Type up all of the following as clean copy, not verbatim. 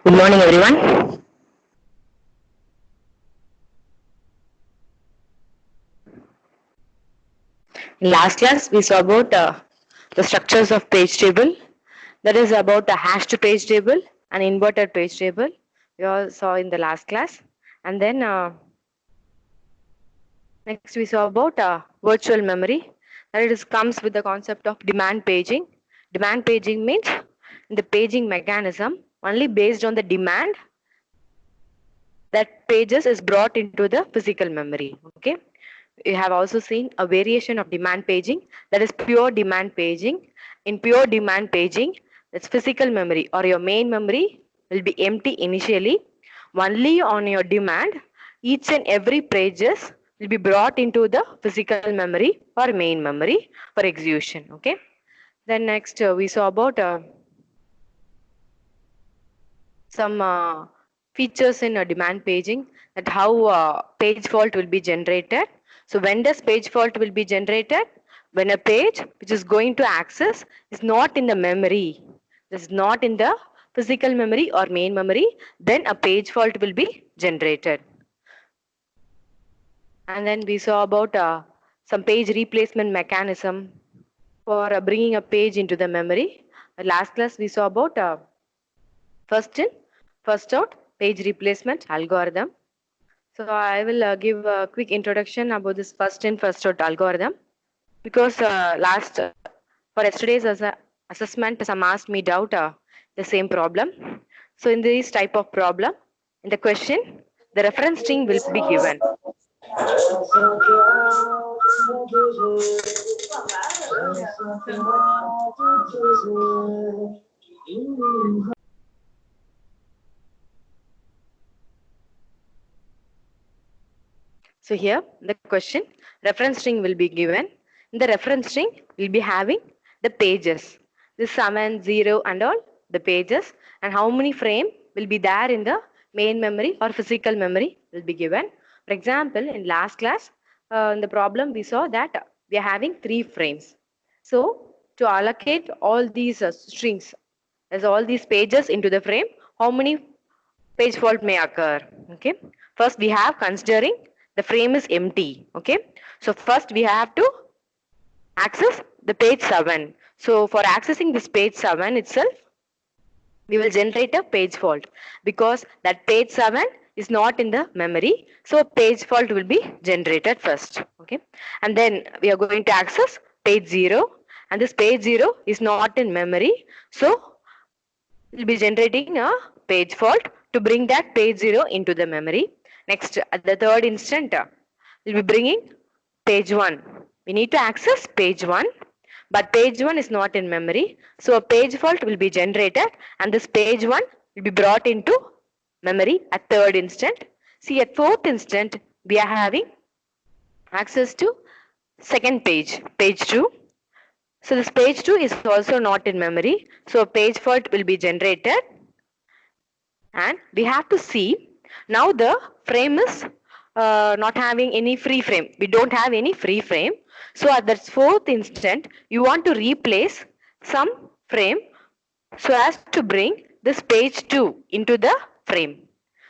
Good morning, everyone. In last class, we saw about the structures of page table. That is about a hashed page table and inverted page table. We all saw in the last class. And then next we saw about virtual memory. That it is comes with the concept of demand paging. Demand paging means in the paging mechanism only based on the demand that pages is brought into the physical memory. Okay. You have also seen a variation of demand paging, that is pure demand paging. In pure demand paging, its physical memory or your main memory will be empty initially. Only on your demand, each and every pages will be brought into the physical memory or main memory for execution. Okay. Then next we saw about some features in demand paging, that how page fault will be generated. So when does page fault will be generated? When a page which is going to access is not in the memory, is not in the physical memory or main memory, then a page fault will be generated. And then we saw about some page replacement mechanism for bringing a page into the memory. Last class we saw about first in, first out page replacement algorithm. So I will give a quick introduction about this first in, first out algorithm, because last for yesterday's assessment, some asked me doubt the same problem. So in this type of problem, in the question, the reference string will be given. So here the question, reference string will be given. In the reference string will be having the pages, the 7, 0 and all the pages, and how many frame will be there in the main memory or physical memory will be given. For example, in last class, in the problem we saw that we are having 3 frames. So to allocate all these strings as all these pages into the frame, how many page fault may occur? Okay, first we have considering the frame is empty. Okay, so first we have to access the page 7. So for accessing this page 7 itself, we will generate a page fault because that page 7 is not in the memory, so page fault will be generated first. Okay, and then we are going to access page 0, and this page 0 is not in memory, so we'll be generating a page fault to bring that page 0 into the memory. Next, at the third instant, we'll be bringing page 1. We need to access page 1, but page 1 is not in memory. So a page fault will be generated and this page 1 will be brought into memory at third instant. See, at fourth instant, we are having access to second page, page 2. So this page 2 is also not in memory. So a page fault will be generated and we have to see now the frame is not having any free frame. We don't have any free frame. So at that fourth instant, you want to replace some frame so as to bring this page 2 into the frame.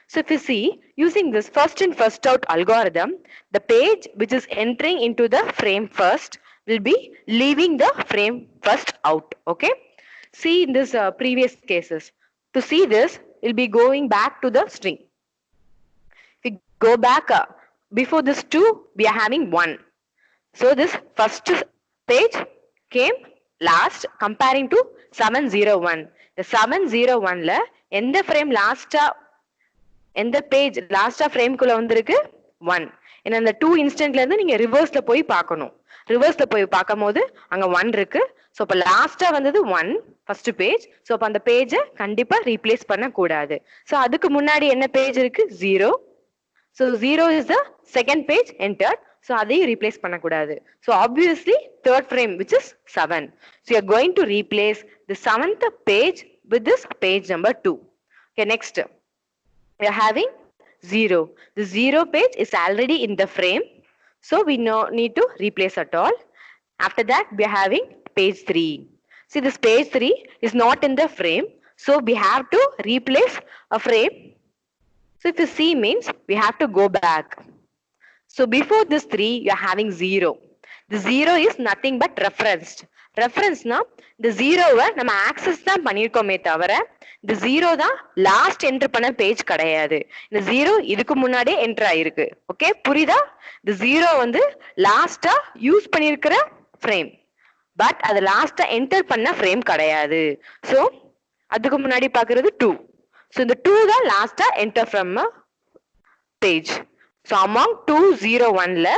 So if you see, using this first in first out algorithm, the page which is entering into the frame first will be leaving the frame first out. Okay. See in this previous cases. To see this, we'll be going back to the string. If we go back before this 2, we are having 1. So this first page came last comparing to 701. The 701 la எந்த frame last எந்த page லாஸ்டா ஃப்ரேம்குள்ள வந்திருக்கு 1. ஏன்னா அந்த 2 இன்ஸ்டன்ட்ல இருந்து நீங்க ரிவர்ஸ்ல போய் பார்க்கணும். ரிவர்ஸ்ல போய் பார்க்கும்போது அங்க 1 இருக்கு. ஸோ இப்போ லாஸ்டா வந்தது 1 ஃபர்ஸ்ட் பேஜ். ஸோ அப்போ அந்த பேஜை கண்டிப்பா ரீப்ளேஸ் பண்ண கூடாது. ஸோ அதுக்கு முன்னாடி என்ன பேஜ் இருக்கு 0. So 0 is the second page entered. So அதையும் ரீப்ளேஸ் பண்ணக்கூடாது. So obviously third frame which is 7. So you are going to replace the 7th page with this page number 2. Okay, next we are having 0. The 0 page is already in the frame, so we no need to replace at all. After that, we are having page 3. See, this page 3 is not in the frame, So we have to replace a frame. So if you see means we have to go back. So before this 3, you are having 0. The 0 is nothing but referenced. Reference na the 0-வை நம்ம access தான் பண்ணிருக்கோமே தவிர இந்த 0 தான் last enter பண்ண page கிடையாது. இந்த 0 இதுக்கு முன்னாடியே என்டர் ஆயிருக்கு. ஓகே புரியுதா? இந்த 0 வந்து லாஸ்டா யூஸ் பண்ணிருக்கிற ஃப்ரேம். பட் அது லாஸ்டா என்டர் பண்ண ஃப்ரேம் கிடையாது. ஸோ அதுக்கு முன்னாடி பாக்குறது 2. ஸோ இந்த 2 தான் லாஸ்டா enter from page. So among 201ல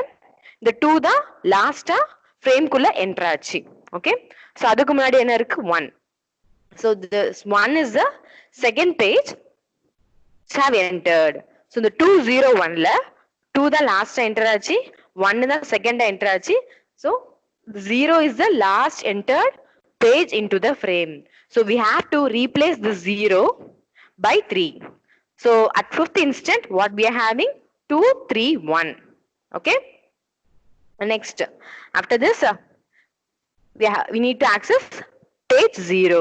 இந்த 2 தான் லாஸ்டா ஃப்ரேம் குள்ள என்டர் ஆச்சு. ஓகே சோ அதுக்கு முன்னாடி என்ன இருக்கு 1. So this 1 is the second page which have entered. So இந்த 201ல 2 தான் லாஸ்டா என்டர் ஆச்சு, 1 தான் செகண்டா என்டர் ஆச்சு. So 0 is the last entered page into the frame. So we have to replace the 0 by 3. So at fifth instant what we are having 2, 3, 1. Okay. Next, after this, we need to access page 0.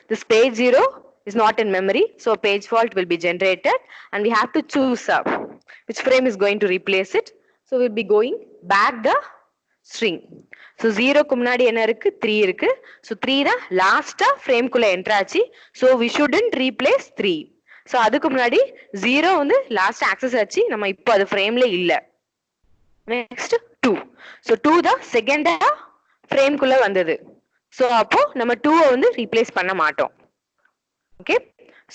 This page 0 is not in memory, so page fault will be generated, and we have to choose which frame is going to replace it. So we'll be going back the string. So 0 க்கு முன்னாடி என்ன இருக்கு 3 இருக்கு. So 3 தான் லாஸ்டா frame குள்ள enter ஆச்சு. So we shouldn't replace 3. So அதுக்கு முன்னாடி 0 வந்து லாஸ்ட் ஆக்சஸ் ஆச்சு, நம்ம இப்போ அது ஃப்ரேம்ல இல்ல. நெக்ஸ்ட் 2. So 2 தான் செகண்டா ஃப்ரேம் குள்ள வந்தது. So அப்போ நம்ம 2 வந்து ரீப்ளேஸ் பண்ண மாட்டோம். ஓகே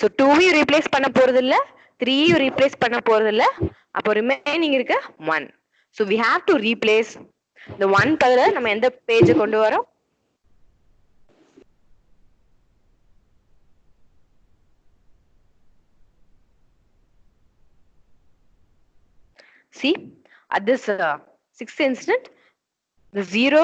So 2 ரீப்ளேஸ் பண்ண போறது இல்ல, 3 ரீப்ளேஸ் பண்ண போறது இல்ல. அப்போ ரிமைனிங் இருக்க 1. So we have to replace the 1 பதிலா நம்ம எந்த பேஜ் கொண்டு வரோம்? See, at this sixth instant, the 0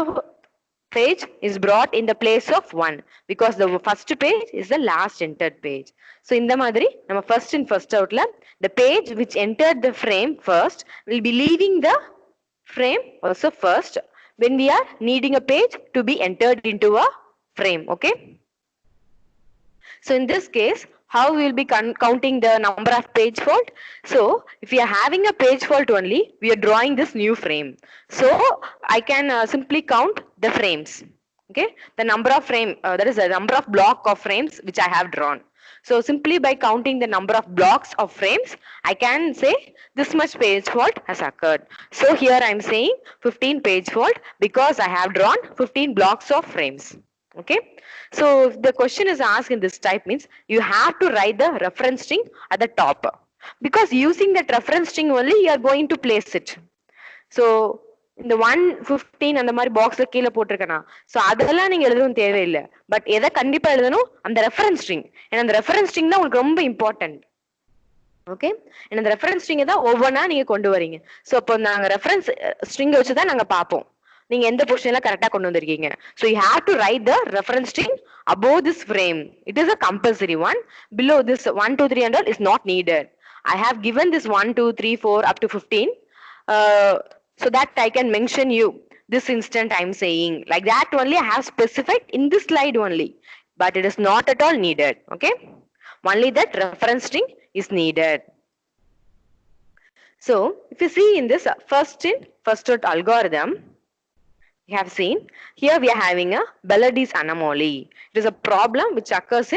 page is brought in the place of 1 because the first page is the last entered page. So in the madri, nama first in first out la, the page which entered the frame first will be leaving the frame also first when we are needing a page to be entered into a frame. Okay. So in this case, how we will be counting the number of page fault? So if we are having a page fault only, we are drawing this new frame. So I can simply count the frames. Okay, the number of frame, that is the number of block of frames which I have drawn. So simply by counting the number of blocks of frames, I can say this much page fault has occurred. So here I am saying 15 page fault because I have drawn 15 blocks of frames. Okay, so if the question is asked in this type means you have to write the reference string at the top because using that reference string only you are going to place it. So இந்த 115 அந்த மாதிரி பாக்ஸ்ல கீழே போட்டிருக்கேனா, so அதெல்லாம் நீங்க எழுதவும் தேவையில்லை. But எதை கண்டிப்பா எழுதணும், அந்த ரெஃபரன்ஸ் ஸ்ட்ரிங். ஏன்னா அந்த ரெஃபரன்ஸ் ஸ்ட்ரிங் தான் உங்களுக்கு ரொம்ப இம்பார்ட்டன்ட். ஓகே, அந்த ரெஃபரன்ஸ் ஸ்ட்ரிங்கை தான் ஒவ்வொன்றா நீங்க கொண்டு வரீங்க. சோ அப்போ நாங்க ரெஃபரன்ஸ் ஸ்ட்ரிங்கை வச்சு தான் நாங்க பார்ப்போம் நீங்க எந்த பொசிஷன்ல கரெக்டா கொண்டு வந்திருக்கீங்க. So you have to write the reference string above this frame. It is a compulsory one. Below this 1 2 3 and all is not needed. I have given this 1 2 3 4 up to 15 so that I can mention you this instant I am saying like that only I have specified in this slide only, but it is not at all needed. Okay, only that reference string is needed. So if you see in this first out algorithm, we have seen here we are having a Bellardi's anomaly. It is a problem which occurs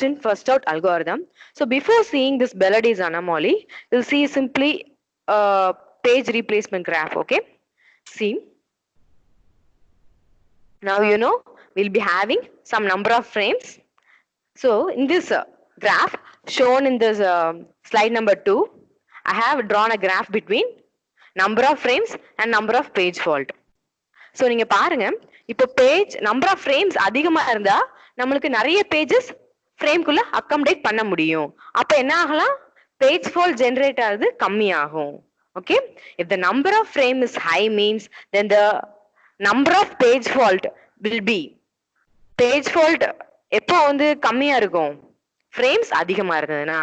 in first out algorithm. So before seeing this Bellardi's anomaly, you'll see simply page replacement graph. Okay, see, now you know we'll be having some number of frames. So in this graph shown in this slide number 2, I have drawn a graph between number of frames and number of page fault. So நீங்க பாருங்க, இப்போ page number of frames அதிகமா இருந்தா நம்மளுக்கு நிறைய pages ஃப்ரேம்குள்ள accommodate பண்ண முடியும். அப்ப என்ன ஆகலாம், பேஜ் ஃபால்ட் ஜெனரேட் ஆகுது கம்மியாகும். Okay, if the number of frame is high means then the number of page fault will be, page fault எப்போ வந்து கம்மியா இருக்கும், frames அதிகமா இருந்ததுனா.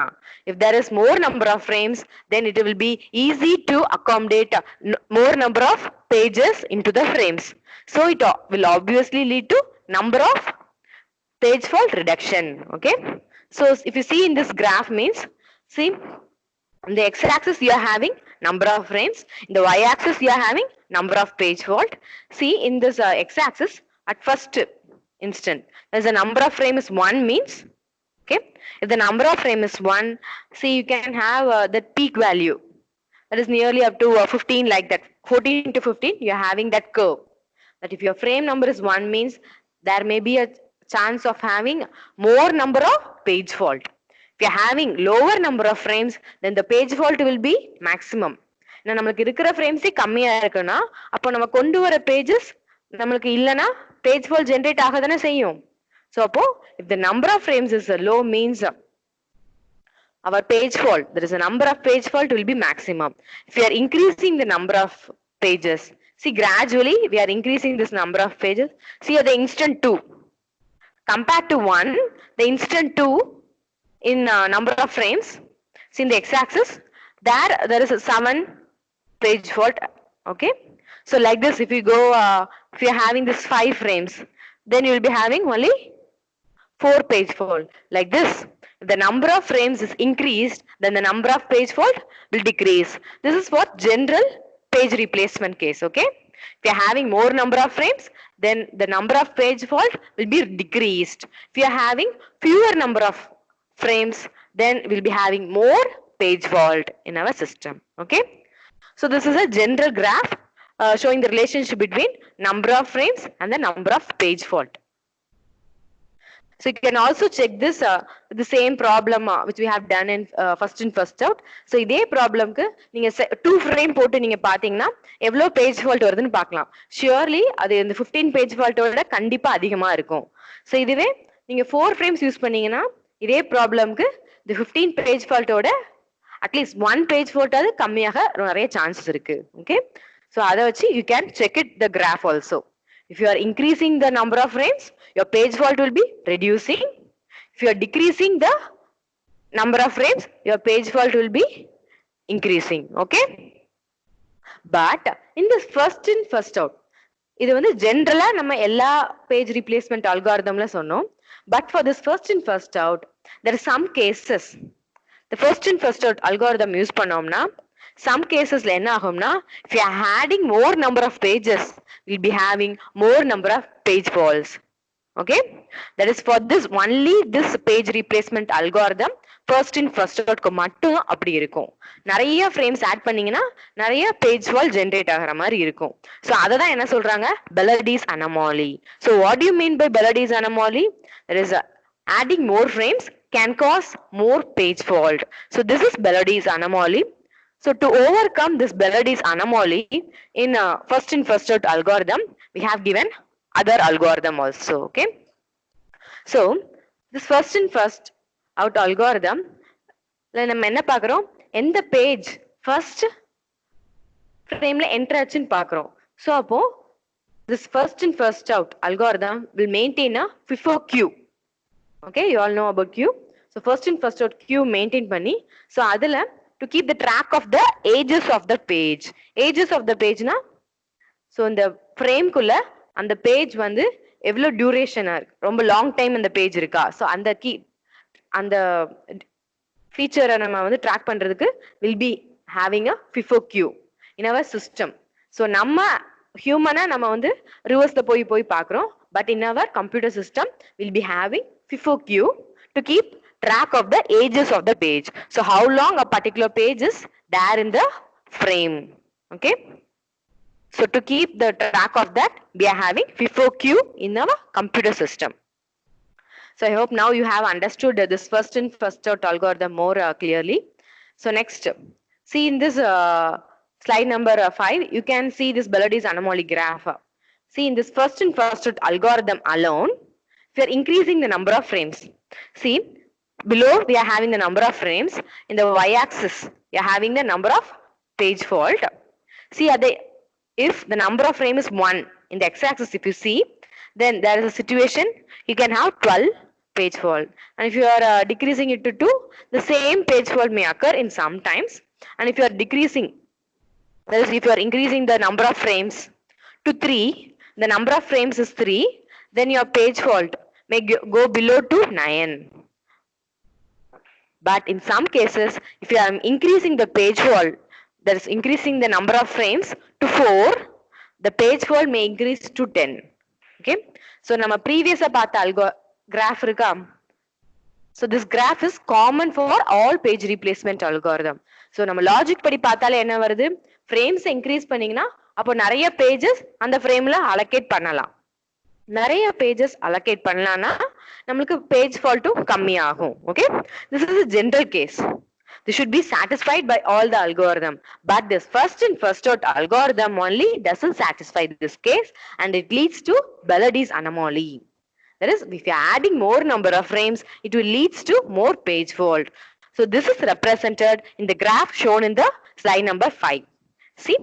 If there is more number of frames, then it will be easy to accommodate more number of pages into the frames. So it will obviously lead to number of page fault reduction. Okay, So if you see in this graph means, see, on the x-axis you are having number of frames. In the y-axis you are having number of page fault. See in this x-axis at first instant, as the number of frame is 1 means, okay, if the number of frame is 1, see you can have that peak value that is nearly up to 15, like that 14 to 15 you are having that curve. That if your frame number is 1 means there may be a chance of having more number of page fault. If you are having lower number of frames, then the page fault will be maximum. நமக்கு இருக்கிற ஃப்ரேம்ஸே கம்மியா இருக்குன்னா அப்போ நம்ம கொண்டு வர pages நம்மளுக்கு இல்லனா பேஜ் ஃபால்ட் ஜெனரேட் ஆக தானே செய்யும். So அப்போ if the number of frames is low means our page fault, there is a number of page fault will be maximum. If we are increasing the number of pages, see gradually we are increasing this number of pages. See at the instant 2 compared to 1, the instant 2 in number of frames, see in the x-axis there is a 7 page fault. Okay, so like this, if you go if you are having this 5 frames, then you will be having only 4 page fault. Like this, if the number of frames is increased, then the number of page fault will decrease. This is for general page replacement case. Okay, if you are having more number of frames, then the number of page fault will be decreased. If you are having fewer number of frames, then we'll be having more page fault in our system. Okay, so this is a general graph showing the relationship between number of frames and the number of page fault. So you can also check this the same problem which we have done in first in first out. So இதே ப்ராப்ளம்க்கு நீங்க 2 frame போட்டு நீங்க பாத்தீங்கன்னா எவ்வளவு page fault வருதுன்னு பார்க்கலாம். Surely அது இந்த 15 பேஜ் ஃபால்ட்டோட கண்டிப்பா அதிகமா இருக்கும். ஸோ இதுவே நீங்க 4 frames யூஸ் பண்ணீங்கன்னா இதே ப்ராப்ளம்க்கு இந்த 15 பேஜ் ஃபால்ட்டோட அட்லீஸ்ட் 1 பேஜ் ஃபால்ட் அது கம்மியாக நிறைய சான்சஸ் இருக்கு. ஓகே, ஸோ அதை வச்சு you can check it the graph also. If you are increasing the number of frames, your page fault will be reducing. If you are decreasing the number of frames, your page fault will be increasing. Okay, but in this first in first out, இது வந்து ஜெனரலா நம்ம எல்லா page replacement அல்காரிதம்ல சொன்னோம். But for this first in first out, there are some cases. The first in first out algorithm use பண்ணோம்னா some cases la enna agumna, if you are adding more number of pages, we'll be having more number of page faults. Okay, that is for this only this page replacement algorithm first in first out ku mattum appadi irukum. Nariya frames add பண்ணீங்கன்னா நிறைய page fault generate ஆகிற மாதிரி இருக்கும். So அதை தான் என்ன சொல்றாங்க, Bellardi's anomaly. So what do you mean by Bellardi's anomaly? There is adding more frames can cause more page fault. So this is Bellardi's anomaly. So to overcome this Bellardi's anomaly in first in first out algorithm, we have given other algorithm also. Okay, so this first in first out algorithm நம்ம என்ன பார்க்கிறோம், எந்த page first ஃப்ரேம்ல enter ஆச்சுன்னு பார்க்கிறோம். So அப்போ this first in first out algorithm will maintain a FIFO queue. Okay, you all know about queue. So first in first out queue maintain பண்ணி, so அதுல to keep the track of the ages of the page. Ages of the page na, so இந்த frame குள்ள அந்த page வந்து எவ்வளவு டியூரேஷனா இருக்கு, ரொம்ப லாங் டைம் அந்த பேஜ் இருக்கா, ஸோ அந்த அந்த ஃபீச்சரை நம்ம வந்து ட்ராக் பண்றதுக்கு will be having a FIFO queue in our system. So நம்ம ஹியூமனா நம்ம வந்து ரிவர்ஸ்ல போய் பார்க்குறோம், but in our computer system will be having FIFO queue to keep track of the ages of the page. So how long a particular page is there in the frame. Okay, so to keep the track of that, we are having FIFO queue in our computer system. So I hope now you have understood this first in first out algorithm more clearly. So next, see in this slide number 5, you can see this Bellardi's anomaly graph. See in this first in first out algorithm alone, if you are increasing the number of frames, see below we are having the number of frames, in the y-axis you are having the number of page fault. See at the, if the number of frame is 1 in the x-axis, if you see, then there is a situation you can have 12 page fault, and if you are decreasing it to 2, the same page fault may occur in some times. And if you are decreasing, that is if you are increasing the number of frames to 3, the number of frames is 3, then your page fault may go below to 9. But in some cases, if you are increasing the page fault, that is increasing the number of frames to 4, the page fault may increase to 10. Okay, so நம்ம previous பார்த்த graph இருக்கா? So this graph is common for all page replacement algorithm. So நம்ம logic படி பார்த்தாலே என்ன வருது? Frames increase பண்ணீங்கன்னா அப்போ நிறைய pages அந்த frameல allocate பண்ணலாம். நிறைய pages allocate பண்ணலாம்னா நம்மளுக்கு page fault கம்மி ஆகும். Okay, this is a general case. This should be satisfied by all the algorithm, but this first in first out algorithm only doesn't satisfy this case, and it leads to Belady's anomaly. That is, if you are adding more number of frames, it will leads to more page fault. So this is represented in the graph shown in the slide number 5. See,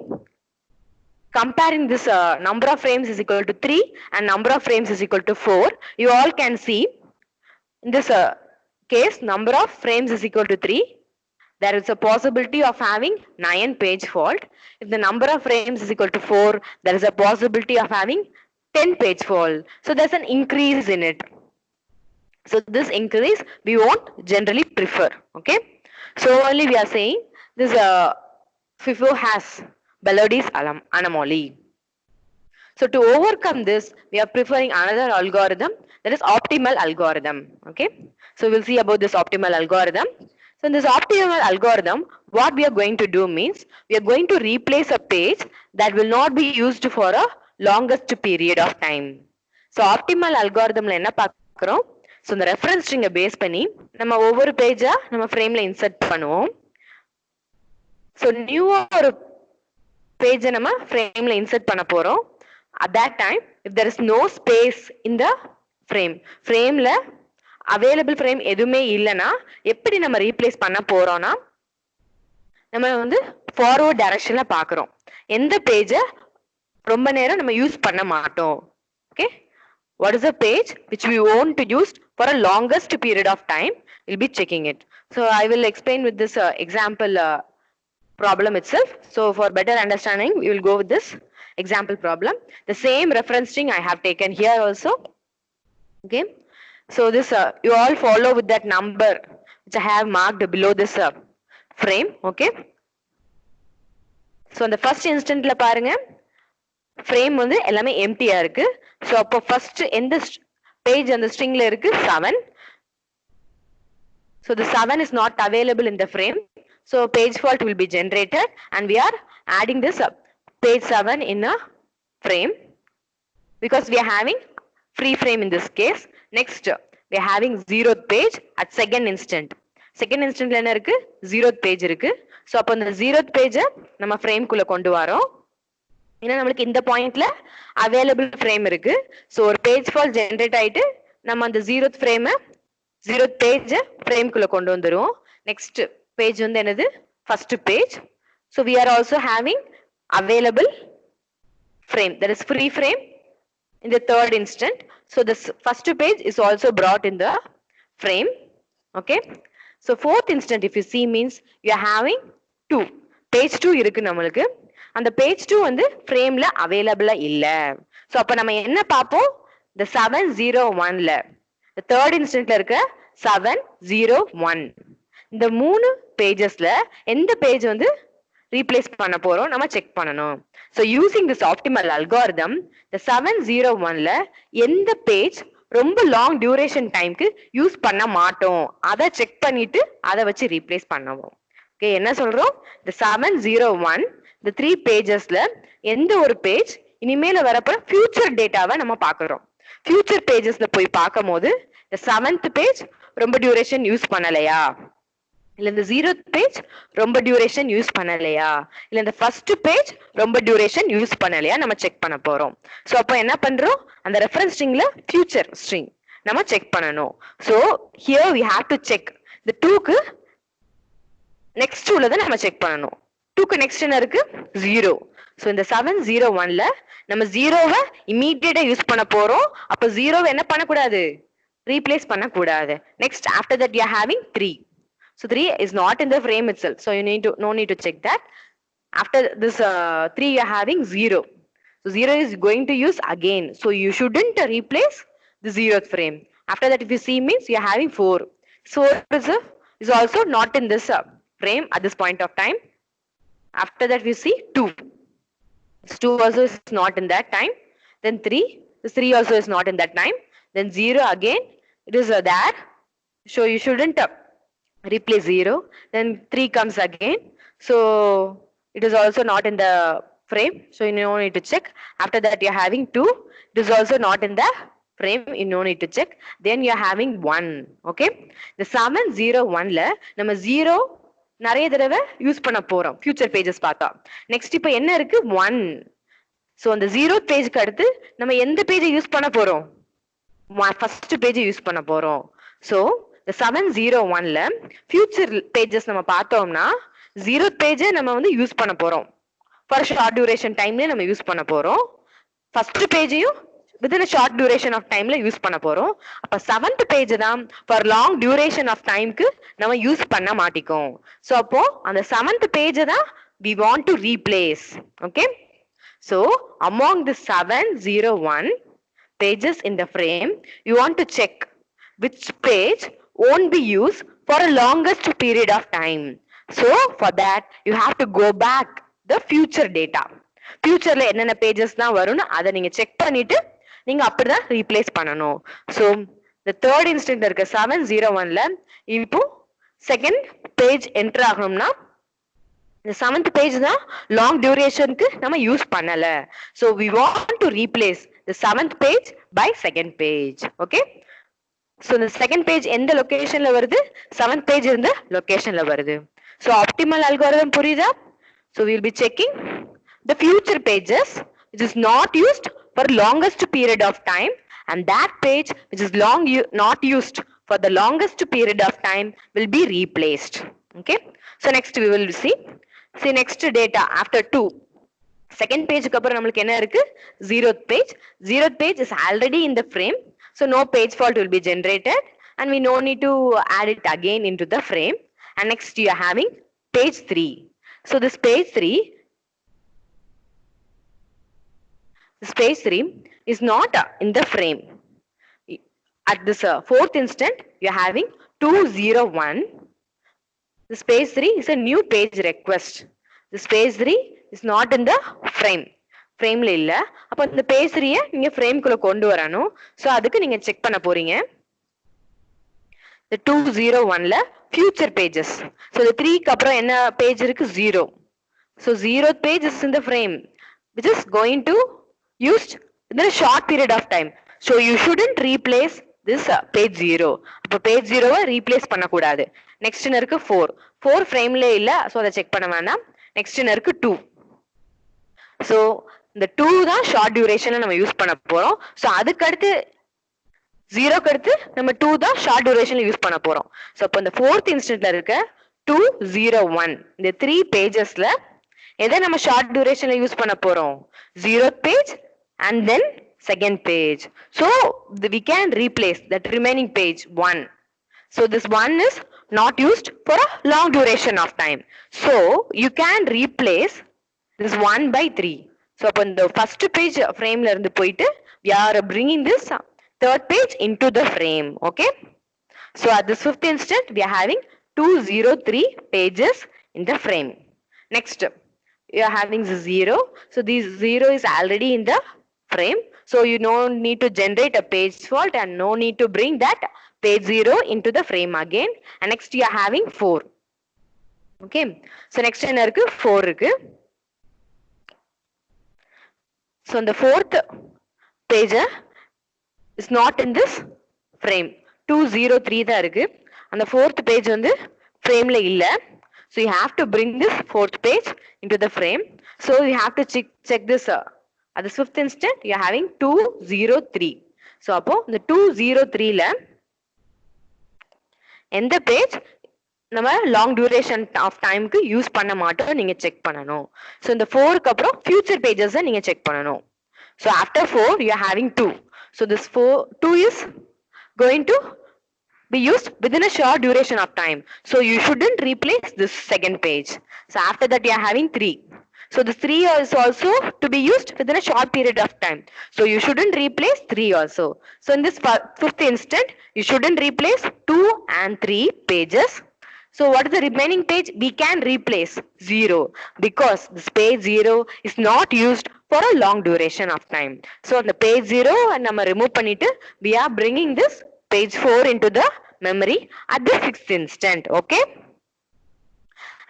comparing this number of frames is equal to 3 and number of frames is equal to 4, you all can see in this case number of frames is equal to 3. There is a possibility of having 9 page fault. If the number of frames is equal to 4, there is a possibility of having 10 page fault. So there's an increase in it. So this increase we won't generally prefer. Okay. So only we are saying this FIFO has Belady's anomaly. So to overcome this, we are preferring another algorithm, that is optimal algorithm. Okay. So we'll see about this optimal algorithm. So in this optimal algorithm, what we are going to do means, we are going to replace a page that will not be used for a longest period of time. So optimal algorithm la enna paakrom? So the reference string base பண்ணி நம்ம ஒவ்வொரு பேஜா நம்ம frameல insert பண்ணுவோம். So new ஒரு page நம்ம frameல insert பண்ண போறோம். At that time, if there is no space in the frameல available frame எதுவுமே இல்லனா எப்படி நம்ம ரீப்ளேஸ் பண்ண போறோம்னா நம்ம வந்து forward directionல பார்க்கறோம். எந்த பேஜை ரொம்ப நேரம் நம்ம யூஸ் பண்ண மாட்டோம். Okay, what is the page which we want to use for a longest period of time? We'll be checking it. So I will explain with this example problem itself. So for better understanding, we will go with this example problem. The same reference string I have taken here also. Okay, so this you all follow with that number which I have marked below this frame. Okay, so in the first instant la பாருங்க frame வந்து எல்லாமே empty-ஆ இருக்கு. So அப்போ first எந்த page அந்த stringல இருக்கு 7. So the 7 is not available in the frame. So page fault will be generated, and we are adding this page 7 in a frame because we are having free frame in this case. Next, we are having 0th page at second instant. Second instant la என்ன இருக்கு 0th page இருக்கு. So அப்போ அந்த 0th page நம்ம frame குள்ள கொண்டு வரோம். ஏன்னா நமக்கு இந்த பாயிண்ட்ல அவைலபிள் ஃப்ரேம் இருக்கு. ஸோ ஒரு பேஜ் ஃபால் ஜென்ரேட் ஆயிட்டு நம்ம அந்த 0th பேஜ் ஃப்ரேம்குள்ள கொண்டு வந்துருவோம். நெக்ஸ்ட் பேஜ் வந்து என்னது first page. So we are also having available frame, that is free frame in the third instant. So this first page is also brought in the frame. Okay, so fourth instant if you see means you are having 2 page 2 இருக்கு நம்மளுக்கு. அந்த page 2 வந்து frameல available இல்ல. So அப்ப நம்ம என்ன பாப்போம், the 701ல the third instantல இருக்க 701 இந்த 3 pagesல எந்த page வந்து replace பண்ண போறோம் நம்ம செக் பண்ணணும். So using this optimal algorithm, the 701ல எந்த page ரொம்ப லாங் டியூரேஷன் டைம்க்கு யூஸ் பண்ண மாட்டோம் அதை செக் பண்ணிட்டு அதை வச்சு ரீப்ளேஸ் பண்ணுவோம். ஓகே, என்ன சொல்றோம், the 701 இந்த 3 பேஜஸ்ல எந்த ஒரு பேஜ் இனிமேல வரப்போற ஃபியூச்சர் டேட்டாவை நம்ம பாக்குறோம். ஃபியூச்சர் பேஜஸ்ல போய் பார்க்கும் போது இந்த 7th பேஜ் ரொம்ப டியூரேஷன் யூஸ் பண்ணலையா, இல்ல இந்த 0th பேஜ் ரொம்ப டியூரேஷன் யூஸ் பண்ணலையா, இல்ல இந்த ஃபர்ஸ்ட் பேஜ் ரொம்ப டியூரேஷன் யூஸ் பண்ணலையா நம்ம செக் பண்ண போறோம். சோ அப்ப என்ன பண்றோம், அந்த ரெஃபரன்ஸ் ஸ்ட்ரிங்ல ஃபியூச்சர் ஸ்ட்ரிங் நம்ம செக் பண்ணணும். So here we have to check the 2க்கு நெக்ஸ்ட் உள்ளதை நம்ம செக் பண்ணணும். 2க்கு நெக்ஸ்ட் என்ன இருக்கு 0. சோ இந்த 701ல நம்ம 0வை இமிடியேட்டா யூஸ் பண்ண போறோம். அப்ப 0வை என்ன பண்ண கூடாது, ரீப்ளேஸ் பண்ண கூடாது. Next after that you are having 3. So 3 is not in the frame itself, so you no need to check that. After this 3 you are having 0. So 0 is going to use again, so you shouldn't replace the 0th frame. After that if you see means you are having 4. So 4 is is also not in this frame at this point of time. After that we see 2. This 2 also is not in that time. Then 3. This 3 also is not in that time. Then 0 again. It is there. So you shouldn't replace 0. Then 3 comes again. So it is also not in the frame. So you no need to check. After that you are having 2. It is also not in the frame. You no need to check. Then you are having 1. Okay. The summon 0 1 la நம்ம 0 நிறைய தடவை use பண்ண போறோம் future pages பார்த்தா. Next இப்போ என்ன இருக்கு 1. So அந்த 0th பேஜ்க்கு அடுத்து நம்ம எந்த பேஜை யூஸ் பண்ண போறோம்? ஃபர்ஸ்ட் பேஜ் யூஸ் பண்ண போறோம். ஸோ இந்த 701ல ஃபியூச்சர் பேஜஸ் நம்ம பார்த்தோம்னா 0th பேஜை நம்ம வந்து யூஸ் பண்ண போறோம். ஃபார் ஷார்ட் டியூரேஷன் டைம்ல நம்ம யூஸ் பண்ண போறோம். ஃபர்ஸ்ட் பேஜையும் within a short duration of timeல யூஸ் பண்ண போறோம். அப்ப 7th பேஜ் தான் for long duration of timeக்கு நம்ம யூஸ் பண்ண மாட்டிக்கோம். சோ அப்போ அந்த 7th பேஜ் தான் we want to replace. Okay? So among the 701 pages in the frame, you want to check which page won't be used for a longest period of time. So for that you have to go back the future data. ஃபியூச்சர்ல என்னென்ன pages தான் வரும்னு அதை நீங்க check பண்ணிட்டு நீங்க அப்படிதான் replace பண்ணணும். ஸோ இந்த தேர்ட் இன்ஸ்டன்ட் இருக்க 701ல இப்போ செகண்ட் பேஜ் என்டர் ஆகணும்னா இந்த 7th பேஜ் தான் லாங் டியூரேஷனுக்கு நம்ம யூஸ் பண்ணல. So we want to replace the 7th page by second page. Okay. So இந்த செகண்ட் பேஜ் எந்த லொகேஷன்ல வருது? 7th பேஜ் இருந்த லொகேஷன்ல வருது. ஸோ ஆப்டிமல் அல்காரிதம் புரியுதா? So will be checking the future pages which is not used for longest period of time, and that page which is not used for the longest period of time will be replaced. Okay. So next we will see next data after 2. Second page க்கு அப்புறம் நமக்கு என்ன இருக்கு? 0th page. 0th page is already in the frame, so no page fault will be generated and we no need to add it again into the frame. And next you are having page 3. So this page 3 is not in the frame. At this 4th instant, you are having 201. This page 3 is a new page request. This page 3 is not in the frame. Frame ல இல்ல. அப்ப இந்த page 3 நீங்க frame குள்ள கொண்டு வரணும். So அதுக்கு நீங்க செக் பண்ண போறீங்க. The 201ல future pages. So the 3 க்கு அப்புறம் என்ன page இருக்கு? 0. So 0th page is in the frame, which is going to used in a short period of time. So you shouldn't replace this page 0. அப்ப page 0 replace பண்ண கூடாது. Next இருக்கு 4. 4 frameல இல்ல. So அதை செக் பண்ண வேண்டாம். Next இருக்கு 2. So இந்த 2 தான் short durationல நம்ம யூஸ் பண்ண போறோம். So அதுக்கு அடுத்து 0 க்கு அடுத்து நம்ம 2 தான் short durationல யூஸ் பண்ண போறோம். So அப்ப இந்த 4th instantல இருக்க 201 இந்த 3 pagesல எதை நம்ம short durationல யூஸ் பண்ண போறோம்? 0th page and then second page. So we can replace that remaining page 1. So this 1 is not used for a long duration of time. So you can replace this 1 by 3. So upon the first page frame la irundhu poitu we are bringing this third page into the frame. Okay. So at this 5th instant we are having 203 pages in the frame. Next you are having the 0. So this 0 is already in the frame. So you don't need to generate a page fault and no need to bring that page 0 into the frame again. And next you are having 4. Okay. So next என்ன இருக்கு? 4 இருக்கு. So the 4th page is not in this frame. 203 தான் இருக்கு. அந்த 4th page வந்து frameல இல்ல. So you have to bring this 4th page into the frame. So you have to check this. At the 5th instant, you are having 203. So அப்போ இந்த 203ல எந்த page நம்ம long duration of timeக்கு use பண்ண மாட்டோம் நீங்க check பண்ணணும். So இந்த 4க்கு அப்புறம் future pages நீங்க செக் பண்ணணும். So after 4, you are having 2. So this 2 is going to be used within a short duration of time. So you shouldn't replace this second page. So after that you are having 3. So this 3 is also to be used within a short period of time. So you shouldn't replace 3 also. So in this 5th instant, you shouldn't replace 2 and 3 pages. So what is the remaining page? We can replace 0 because this page 0 is not used for a long duration of time. So the page 0 and நம்ம remove பண்ணிட்டு we are bringing this page 4 into the memory at the 6th instant. Okay.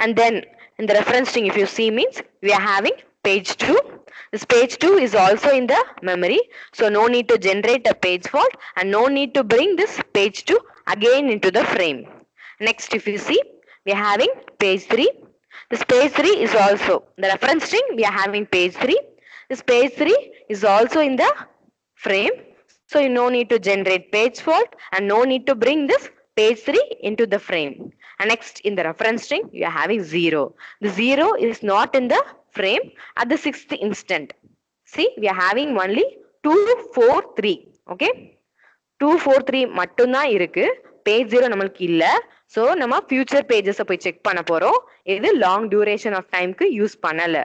And then in the reference string, if you see, means we are having page 2. This page 2 is also in the memory. So no need to generate a page fault and no need to bring this page 2 again into the frame. Next, if you see, we are having page 3. This page 3 is also the reference string. We are having page 3. This page 3 is also in the frame. So you no need to generate page fault and no need to bring this page 3 into the frame. And next, in the reference string, you are having 0. The 0 is not in the frame at the 6th instant. See, we are having only 2, 4, 3. Okay. 2, 4, 3 மட்டும்தான் இருக்கு. Page 0 நம்மளுக்கு இல்ல. So நம்ம future pages போய் check பண்ண போறோம். இது long duration of time க்கு யூஸ் பண்ணல.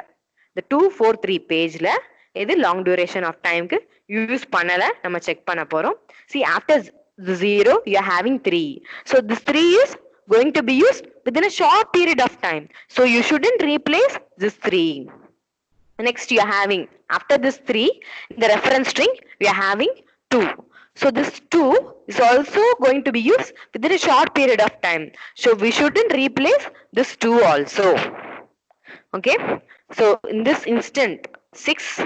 The 2, 4, 3 pageல இது long duration of time க்கு யூஸ் பண்ணல. நம்ம செக் பண்ண போறோம். See, after the 0 you are having 3. So this 3 is going to be used within a short period of time. So you shouldn't replace this 3. Next, you are having, after this 3, in the reference string, we are having 2. So this 2 is also going to be used within a short period of time. So we shouldn't replace this 2 also. Okay. So in this instant 6,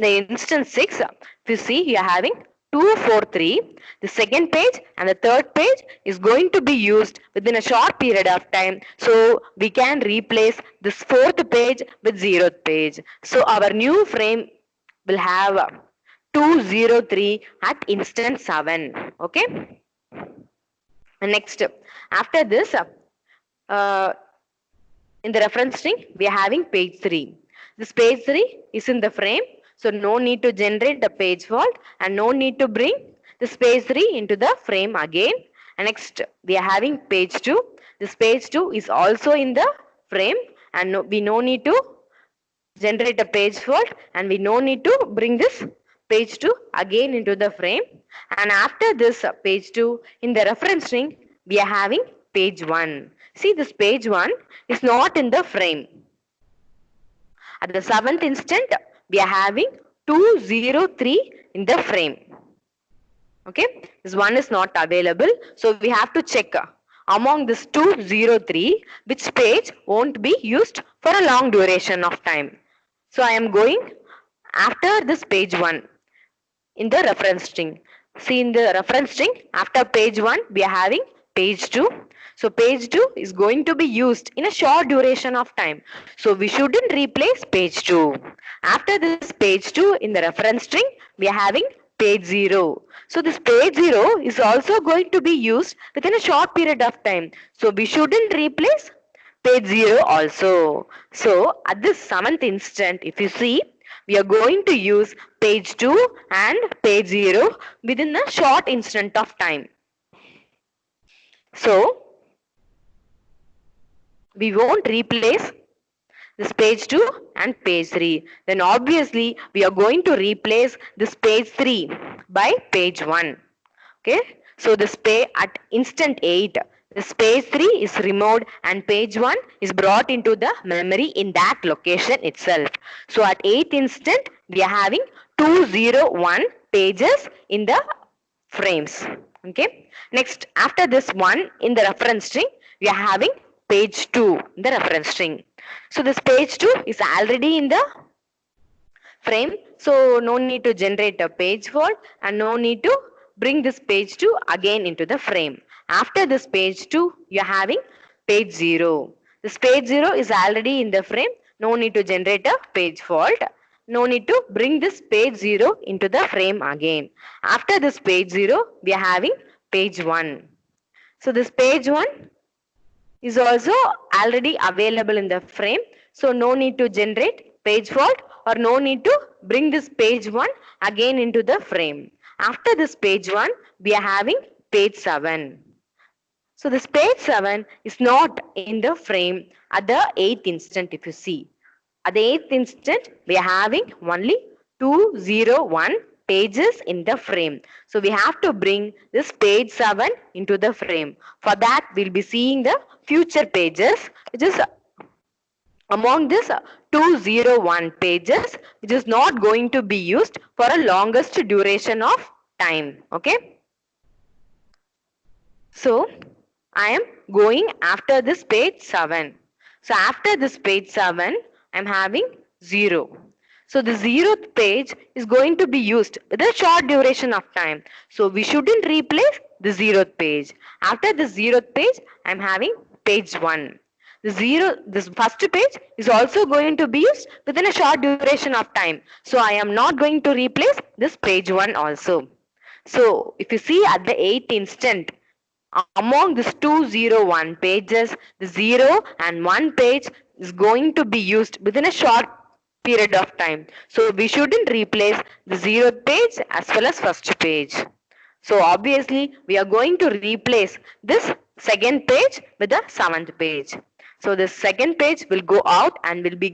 the instant 6, if you see, you are having 2, 4, 3. The second page and the third page is going to be used within a short period of time. So we can replace this 4th page with 0th page. So our new frame will have 203 at instant 7. Okay. And next, after this, in the reference string, we are having page 3. This page 3 is in the frame. So no need to generate the page fault and no need to bring this page 3 into the frame again. And next, we are having page 2. This page 2 is also in the frame and we no need to generate a page fault and we no need to bring this page 2 again into the frame. And after this page 2, in the reference string, we are having page 1. See, this page 1 is not in the frame. At the 7th instant, we are having 203 in the frame. Okay, this one is not available. So we have to check among this 203, which page won't be used for a long duration of time. So I am going after this page 1 in the reference string. See, in the reference string, after page 1, we are having page 2. So page 2 is going to be used in a short duration of time. So we shouldn't replace page 2. After this page 2 in the reference string, we are having page 0. So this page 0 is also going to be used within a short period of time. So we shouldn't replace page 0 also. So at this 7th instant, if you see, we are going to use page 2 and page 0 within a short instant of time. So we won't replace this page 2 and page 3. Then obviously we are going to replace this page 3 by page 1. Okay. So this page at instant 8, this page 3 is removed and page 1 is brought into the memory in that location itself. So at 8th instant, we are having 201 pages in the frames. Okay. Next, after this 1 in the reference string, we are having page 2 in the reference string. So this page 2 is already in the frame. So no need to generate a page fault and no need to bring this page 2 again into the frame. After this page 2, you are having page 0. This page 0 is already in the frame. No need to generate a page fault. No need to bring this page 0 into the frame again. After this page 0, we are having page 1. So this page 1 is also already available in the frame. So no need to generate page fault or no need to bring this page 1 again into the frame. After this page 1, we are having page 7. So this page 7 is not in the frame at the 8th instant, if you see. At the 8th instant, we are having only 201 pages in the frame. So we have to bring this page 7 into the frame. For that, we'll be seeing the future pages, which is among this 201 pages, which is not going to be used for a longest duration of time. Okay. So I am going after this page 7. So after this page 7, I am having 0. So the 0th page is going to be used with a short duration of time. So we shouldn't replace the 0th page. After the 0th page, I am having page 1. This first page is also going to be used within a short duration of time. So I am not going to replace this page 1 also. So if you see at the 8th instant, among these 201 pages, the 0 and 1 page is going to be used within a short period of time. So we shouldn't replace the 0th page as well as first page. So obviously we are going to replace this second page with the 7th page. So the second page will go out and will be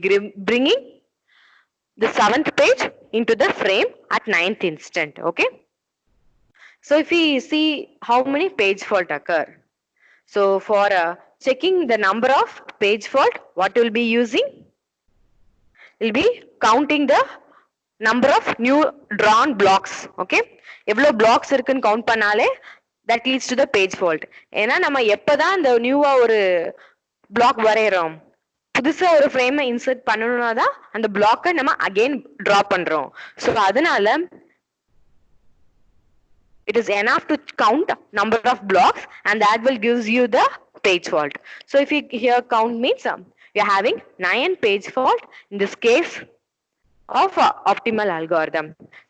bringing the 7th page into the frame at 9th instant. Okay. So if we see how many page fault occur. So for checking the number of page fault, what we'll be using? We'll be counting the number of new drawn blocks. Okay. எவ்வளவு blocks இருக்குன்னு count பண்ணாலே that leads to the page fault. ஏன்னா நம்ம எப்பதான் இந்த நியூவா ஒரு block வரையறோம், புதுசா ஒரு frame இன்சர்ட் பண்ணணும்னா தான் அந்த block நம்ம again draw பண்றோம். So அதனால it is enough to count number of blocks and that will gives you the page fault. So if you here count means you are having 9 page fault in this case of optimal algorithm.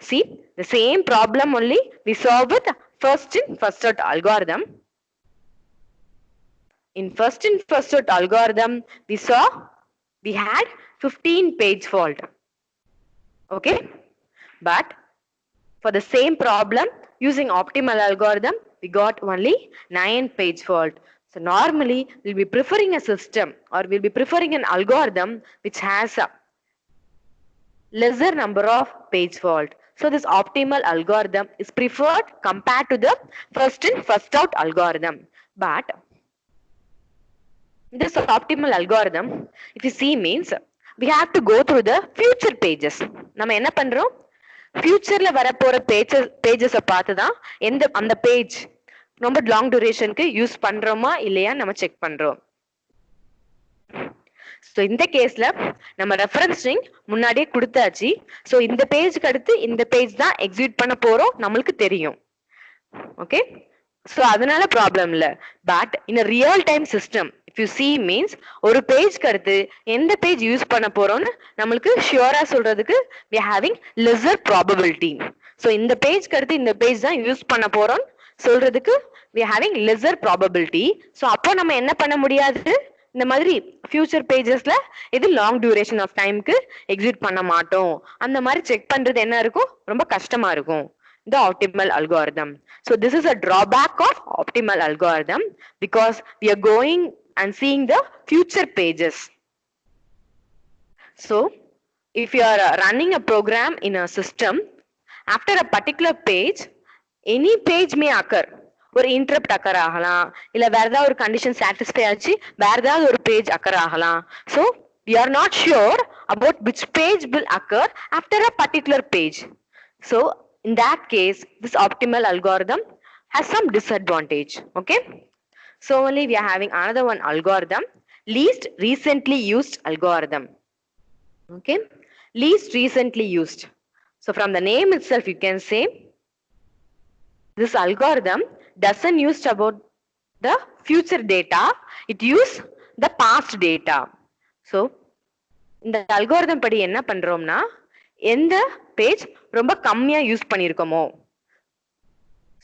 See, the same problem only we solve with first in first out algorithm. In first in first out algorithm we had 15 page fault. Okay, but for the same problem using optimal algorithm, we got only 9 page fault. So normally we'll be preferring a system or we'll be preferring an algorithm which has a lesser number of page fault. So this optimal algorithm is preferred compared to the first in first out algorithm. But this optimal algorithm, if you see, means we have to go through the future pages. நம்ம என்ன பண்றோம்? ஃபியூச்சர்ல வரப்போற pages பார்த்து தான் அந்த page ரொம்ப long டியூரேஷனுக்கு use பண்றோமா இல்லையா நம்ம செக் பண்றோம். ஸோ இந்த கேஸ்ல நம்ம ரெஃபரன்ஸ் ஸ்ட்ரிங் முன்னாடியே கொடுத்தாச்சு. ஸோ இந்த பேஜுக்கு அடுத்து இந்த பேஜ் தான் எக்ஸிக்யூட் பண்ண போறோம் நம்மளுக்கு தெரியும். ஓகே, ஸோ அதனால ப்ராப்ளம் இல்லை. But in real time system if you see means ஒரு பேஜ்க்கு அடுத்து எந்த பேஜ் யூஸ் பண்ண போறோம்னு நம்மளுக்கு ஷியோரா சொல்றதுக்கு we are having lesser probability. So இந்த பேஜ்க்கு அடுத்து இந்த பேஜ் தான் யூஸ் பண்ண போறோம் சொல்றதுக்கு we are having lesser probability. So அப்போ நம்ம என்ன பண்ண முடியாது, இந்த மாதிரி ஃபியூச்சர் பேஜஸ்ல இது லாங் டியூரேஷன் ஆஃப் டைம்க்கு எக்ஸிக்யூட் பண்ண மாட்டோம். அந்த மாதிரி செக் பண்றது என்ன இருக்கும், ரொம்ப கஷ்டமா இருக்கும். The optimal algorithm. So this is a drawback of optimal algorithm because we are going and seeing the future pages. So if you are running a program in a system, after a particular page, any page may occur. ஒரு interrupt occur ஆகலாம், இல்ல வேற ஏதாவது ஒரு condition satisfy ஆச்சு வேற ஏதாவது ஒரு பேஜ் அக்கர் ஆகலாம். So we are not sure about which page will occur after a particular page. So in that case, this optimal algorithm has some disadvantage. Okay, so only we are having another one algorithm, least recently used algorithm. Okay, least recently used. So from the name itself you can say this algorithm doesn't use about the future data, it use the past data. So இந்த algorithm படி என்ன பண்றோம்னா, எந்த page ரொம்ப கம்மியா use பண்ணிருக்கோமோ,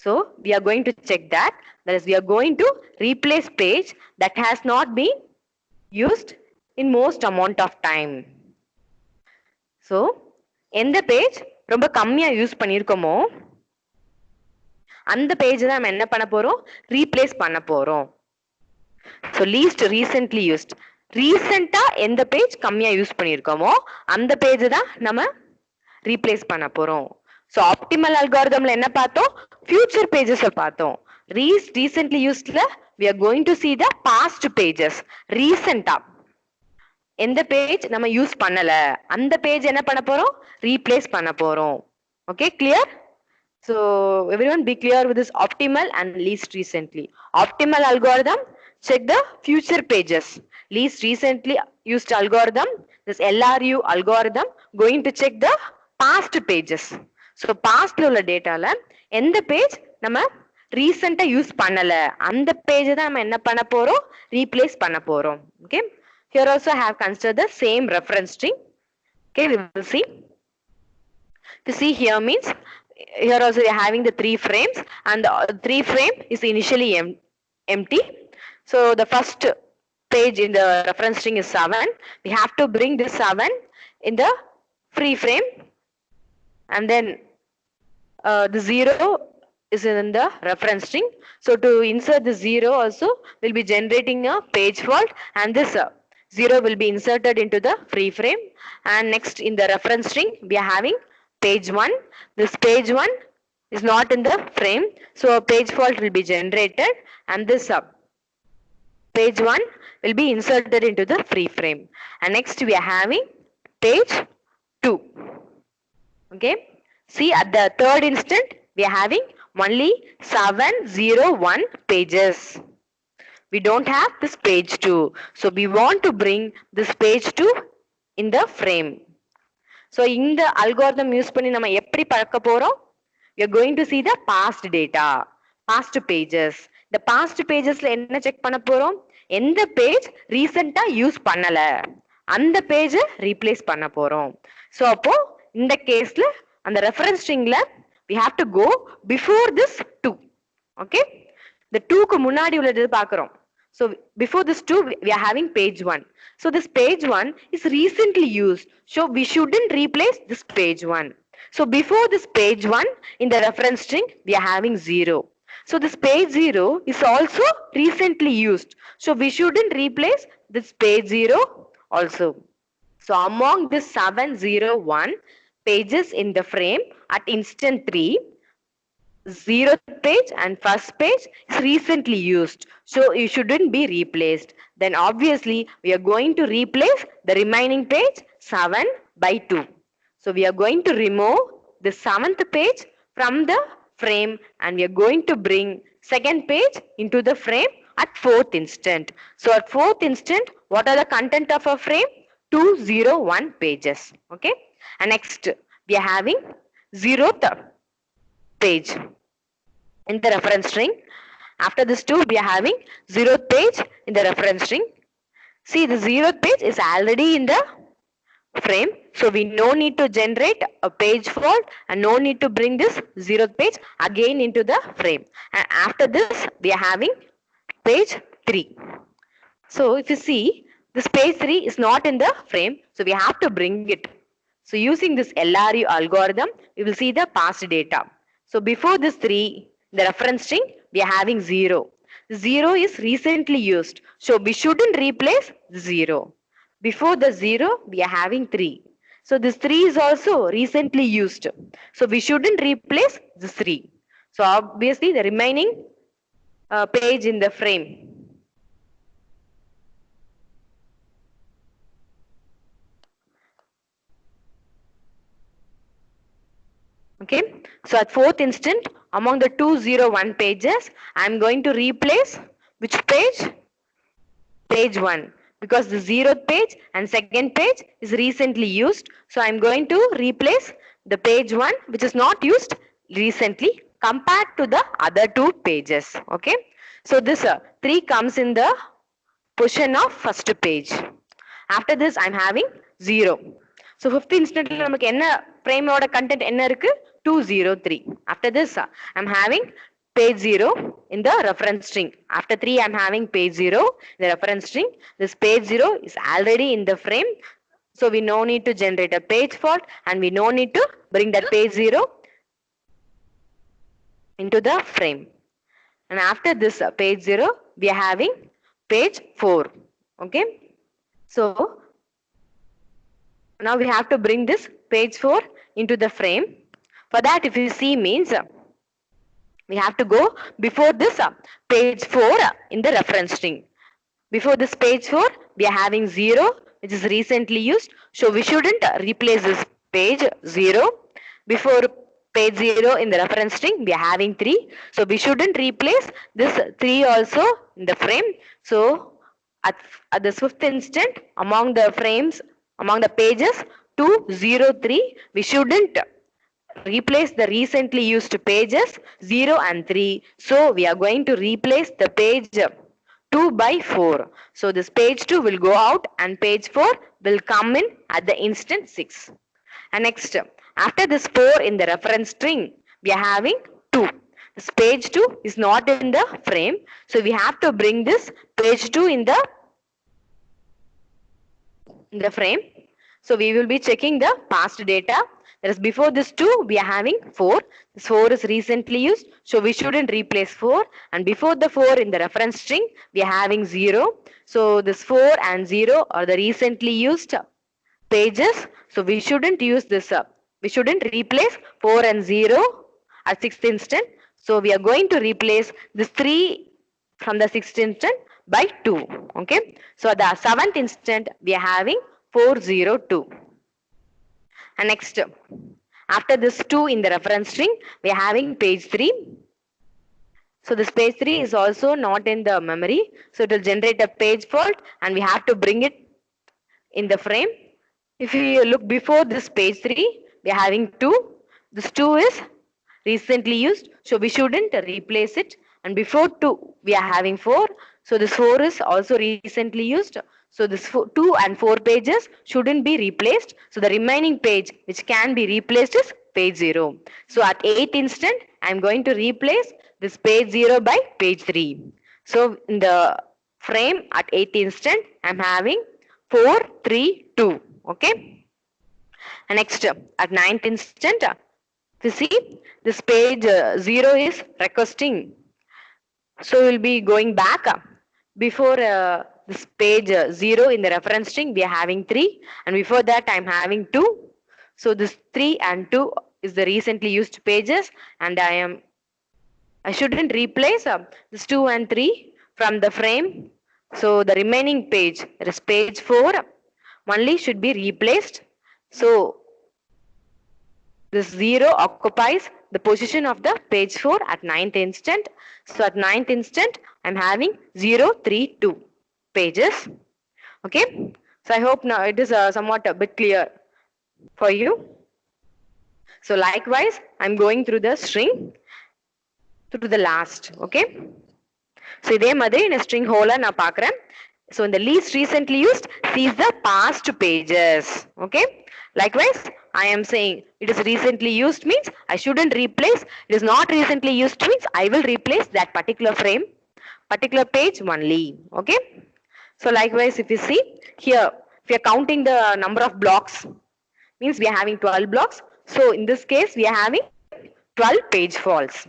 so we are going to check that is we are going to replace page that has not been used in most amount of time. So எந்த page ரொம்ப கம்மியா யூஸ் பண்ணிருக்கோமோ அந்த பேஜ் தான் நம்ம என்ன பண்ண போறோம், ரீப்ளேஸ் பண்ண போறோம். So least recently used, ரீசெண்டா எந்த பேஜ் கம்மியா யூஸ் பண்ணிருக்கோமோ அந்த பேஜ் தான் நம்ம ரீப்ளேஸ் பண்ண போறோம். So optimal algorithm la enna paathom? Future pages paathom. Recently used la we are going to see the past pages. Recent எந்த பேஜ் நம்ம யூஸ் பண்ணல அந்த பேஜ் என்ன பண்ண போறோம்? ரீப்ளேஸ் பண்ண போறோம். Okay, clear? So everyone be clear with this optimal and least recently. Optimal algorithm, check the future pages. Least recently used algorithm, this LRU algorithm, going to check the past pages. So past உள்ள டேட்டால எந்த page நம்ம ரீசெண்டா use பண்ணல அந்த page தான் நம்ம என்ன பண்ண போறோம்? ரீப்ளேஸ் பண்ண போறோம். Okay. Here also I have considered the same reference string. Okay, we will see. To see here means here also we are having the 3 frames and the 3 frame is initially empty. So the first page in the reference string is 7. We have to bring this 7 in the free frame, and then the 0 is in the reference string. So to insert the 0 also we'll be generating a page fault, and this 0 will be inserted into the free frame. And next in the reference string we are having page 1. This page 1 is not in the frame, so a page fault will be generated, and this page 1 will be inserted into the free frame. And next we are having page 2. Okay, see at the third instant we are having only 701 pages. We don't have this page 2, so we want to bring this page 2 in the frame. So in the algorithm use பண்ணி நம்ம எப்படி பார்க்க போறோம்? We are going to see the past data, past pages. The past pages ல என்ன check பண்ண போறோம்? எந்த பேஜ் ரீசெண்டா யூஸ் பண்ணல அந்த பேஜை ரீப்ளேஸ் பண்ண போறோம். So அப்போ இந்த கேஸ்ல அந்த reference ஸ்ட்ரிங்ல we have to go before this 2. Okay, the 2 க்கு முன்னாடி உள்ளது பார்க்கிறோம். So before this 2 we are having page 1. So this page 1 is recently used, so we shouldn't replace this page 1. So before this page 1 in the reference string we are having 0. So this page 0 is also recently used, so we shouldn't replace this page 0 also. So among this 701 pages in the frame at instant 3, 0th page and first page is recently used, so it shouldn't be replaced. Then obviously we are going to replace the remaining page 7 by 2. So we are going to remove the 7th page from the frame, and we are going to bring second page into the frame at 4th instant. So at 4th instant, what are the content of a frame? 201 pages. Okay, and next we are having 0th page in the reference string. After this 2 we are having 0th page in the reference string. See, the 0th page is already in the frame, so we no need to generate a page fault and no need to bring this 0th page again into the frame. And after this we are having page 3. So if you see, this page 3 is not in the frame, so we have to bring it. So using this LRU algorithm we will see the past data. So before this 3, the reference string we are having 0. 0 is recently used, so we shouldn't replace 0. Before the 0 we are having 3. So this 3 is also recently used, so we shouldn't replace this 3. So obviously the remaining page in the frame. Okay, so at 4th instant among the 201 pages I am going to replace which page? Page 1, because the 0th page and second page is recently used, so I am going to replace the page 1 which is not used recently compared to the other 2 pages. Okay, so this 3 comes in the position of first page. After this I am having 0. So 5th instant நமக்கு என்ன frame ஓட content என்ன இருக்கு? 203. After this I am having page 0 in the reference string. After 3 I am having page 0 in the reference string. This page 0 is already in the frame, so we no need to generate a page fault and we no need to bring that page 0 into the frame. And after this page 0 we are having page 4. Okay, so now we have to bring this page 4 into the frame. For that, if you see means we have to go before this page 4 in the reference string. Before this page 4, we are having 0, which is recently used. So we shouldn't replace this page 0. Before page 0 in the reference string, we are having 3. So we shouldn't replace this 3 also in the frame. So at the fifth instant, among the frames, among the pages 2, 0, 3, we shouldn't replace the recently used pages 0 and 3. So we are going to replace the page 2 by 4. So this page 2 will go out and page 4 will come in at the instant 6. And next, after this 4 in the reference string, we are having 2. This page 2 is not in the frame. So we have to bring this page 2 in the frame. So we will be checking the past data. That is, before this 2, we are having 4. This 4 is recently used, so we shouldn't replace 4. And before the 4 in the reference string, we are having 0. So this 4 and 0 are the recently used pages. So we shouldn't use this up. We shouldn't replace 4 and 0 at 6th instant. So we are going to replace this 3 from the 6th instant by 2. Okay. So at the 7th instant, we are having 402. And next, after this 2 in the reference string, we are having page 3. So this page 3 is also not in the memory. So it will generate a page fault and we have to bring it in the frame. If we look before this page 3, we are having 2. This 2 is recently used, so we shouldn't replace it. And before 2, we are having 4. So this 4 is also recently used. So this 2 and 4 pages shouldn't be replaced. So the remaining page which can be replaced is page 0. So at 8th instant, I am going to replace this page 0 by page 3. So in the frame at 8th instant, I am having 4, 3, 2. Okay. And next, at 9th instant, you see this page 0 is requesting. So we'll be going back. Before this page 0 in the reference string, we are having 3. And before that, I'm having 2. So this 3 and 2 is the recently used pages. And I shouldn't replace this 2 and 3 from the frame. So the remaining page, that is page 4, only should be replaced. So this 0 occupies the position of the page 4 at 9th instant. So at 9th instant, I'm having 0, 3, 2 pages. Okay. So I hope now it is somewhat a bit clear for you. So likewise, I'm going through the string to the last. Okay. So இதே மாதிரி in a string whole நான் பார்க்கிறேன். So in the least recently used, sees the past pages. Okay. Likewise, I am saying it is recently used means I shouldn't replace. It is not recently used means I will replace that particular frame, particular page only. Okay. So likewise, if you see here, if you are counting the number of blocks, means we are having 12 blocks. So in this case, we are having 12 page faults.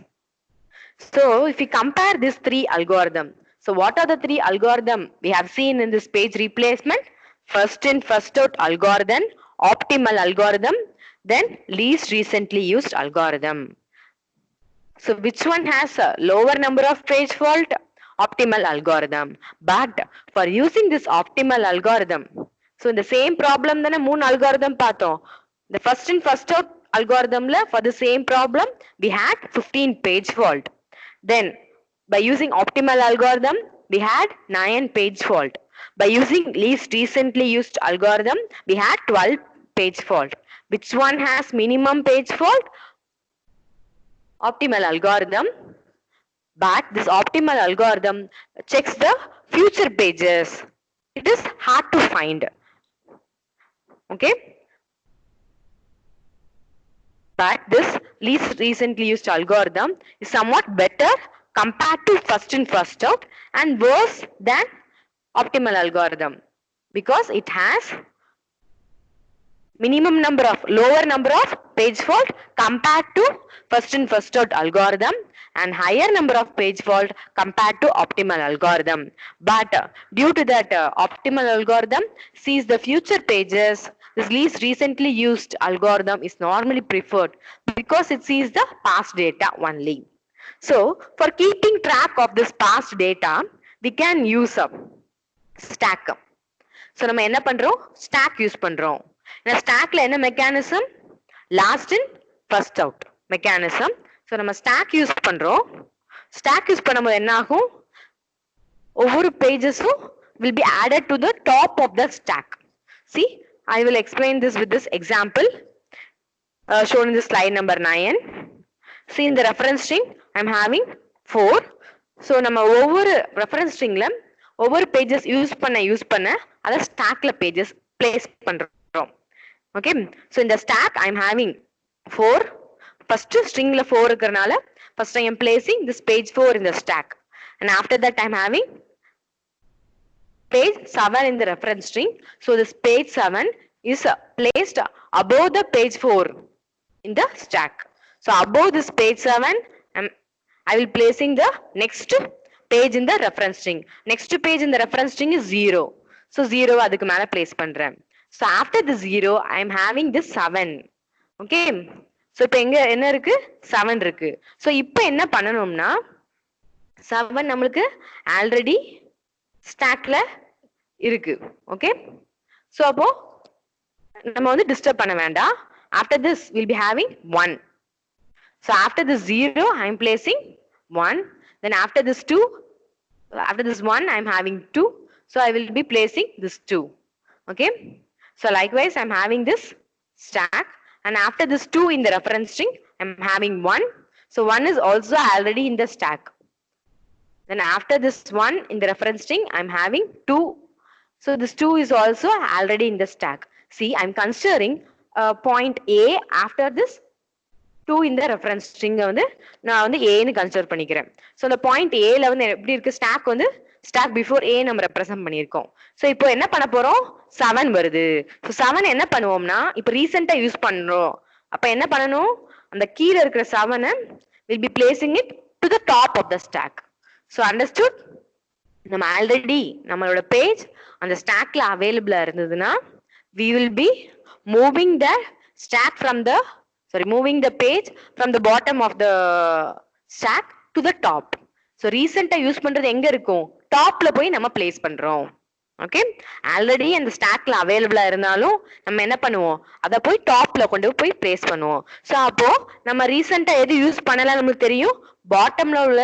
So if we compare these 3 algorithms, so what are the 3 algorithms we have seen in this page replacement? First in, first out algorithm, optimal algorithm, then least recently used algorithm. So which one has a lower number of page fault? Optimal algorithm. But for using this optimal algorithm, so in the same problem then 3 algorithm பார்த்தோம். The first in, first out algorithm for the same problem, we had 15 page fault. Then by using optimal algorithm, we had 9 page fault. By using least recently used algorithm, we had 12 page fault. Which one has minimum page fault? Optimal algorithm. But this optimal algorithm checks the future pages. It is hard to find. Okay. But this least recently used algorithm is somewhat better compared to first in, first out, and worse than optimal algorithm because it has lower number of page fault compared to first in, first out algorithm and higher number of page fault compared to optimal algorithm. But due to that optimal algorithm sees the future pages This least recently used algorithm is normally preferred because it sees the past data only. So for keeping track of this past data, we can use a stack. So நம்ம என்ன பண்றோம், stack use பண்றோம். இந்த stackல என்ன mechanism, last in first out mechanism. So நம்ம stock use பண்றோம். Stock use பண்ணும்போது என்ன ஆகும், ஒவ்வொரு பேஜஸும் will be added to the top of the stack. See, I will explain this with this example shown in the slide number 9. See, in the reference string I am having 4. So நம்ம ஒவ்வொரு reference stringல ஒவ்வொரு pages use பண்ண அத stackல pages place பண்றோம். Okay, so in the stack I am having 4. First stringல 4 இருக்கறனால first I am placing this page 4 in the stack, and after that I am having page 7 in the reference string. So this page 7 is placed above the page 4 in the stack. So above this page 7 I will placing the next page in the reference string. Next page in the reference string is 0. So 0 அதுக்கு மேல place பண்றேன். So after the 0 I am having this 7. Okay, so இப்போ எங்க என்ன இருக்கு, 7 இருக்கு. So இப்போ என்ன பண்ணணும்னா 7 நம்மளுக்கு ஆல்ரெடி ஸ்டாக்ல இருக்கு. ஓகே, சோ அப்போ நம்ம வந்து டிஸ்டர்ப் பண்ண வேண்டாம். after this we'll be having 1. so after this 0 I am placing 1. then after this 2, after this 1 I am having 2. so I will be placing this 2. okay, so likewise I am having this stack, and after this 2 in the reference string I am having 1. so 1 is also already in the stack. then after this 1 in the reference string I am having 2. so this 2 is also already in the stack. see, I am considering point A after this 2 in the reference string வந்து நான் வந்து A ன்னு consider பண்ணிக்கிறேன். so the point A ல வந்து எப்படி இருக்கு, stack வந்து stack before A நம்ம ரெப்ரசன்ட் பண்ணியிருக்கோம். so இப்போ என்ன பண்ண போறோம், 7 வருது. so 7 என்ன பண்ணுவோம்னா இப்போ ரீசெண்டா யூஸ் பண்றோம். அப்ப என்ன பண்ணணும், அந்த கீழ இருக்கிற 7 will be placing it to the top of the stack. so understood, நம்ம ஆல்ரெடி நம்மளோட பேஜ் அந்த ஸ்டாக்ல அவைலபிளா இருந்ததுன்னா we will be moving the stack from the moving the page from the bottom of the stack to the top. so recent use பண்றது எங்க இருக்கும், டாப்ல போய் நம்ம பிளேஸ் பண்றோம். ஓகே, ஆல்ரெடி அந்த ஸ்டாக்ல அவைலபிளா இருந்தாலும் நம்ம என்ன பண்ணுவோம், அத போய் டாப்ல கொண்டு போய் பிளேஸ் பண்ணுவோம். சோ அப்போ நம்ம ரீசெண்டா எது யூஸ் பண்ணல நமக்கு தெரியும், பாட்டம்ல உள்ள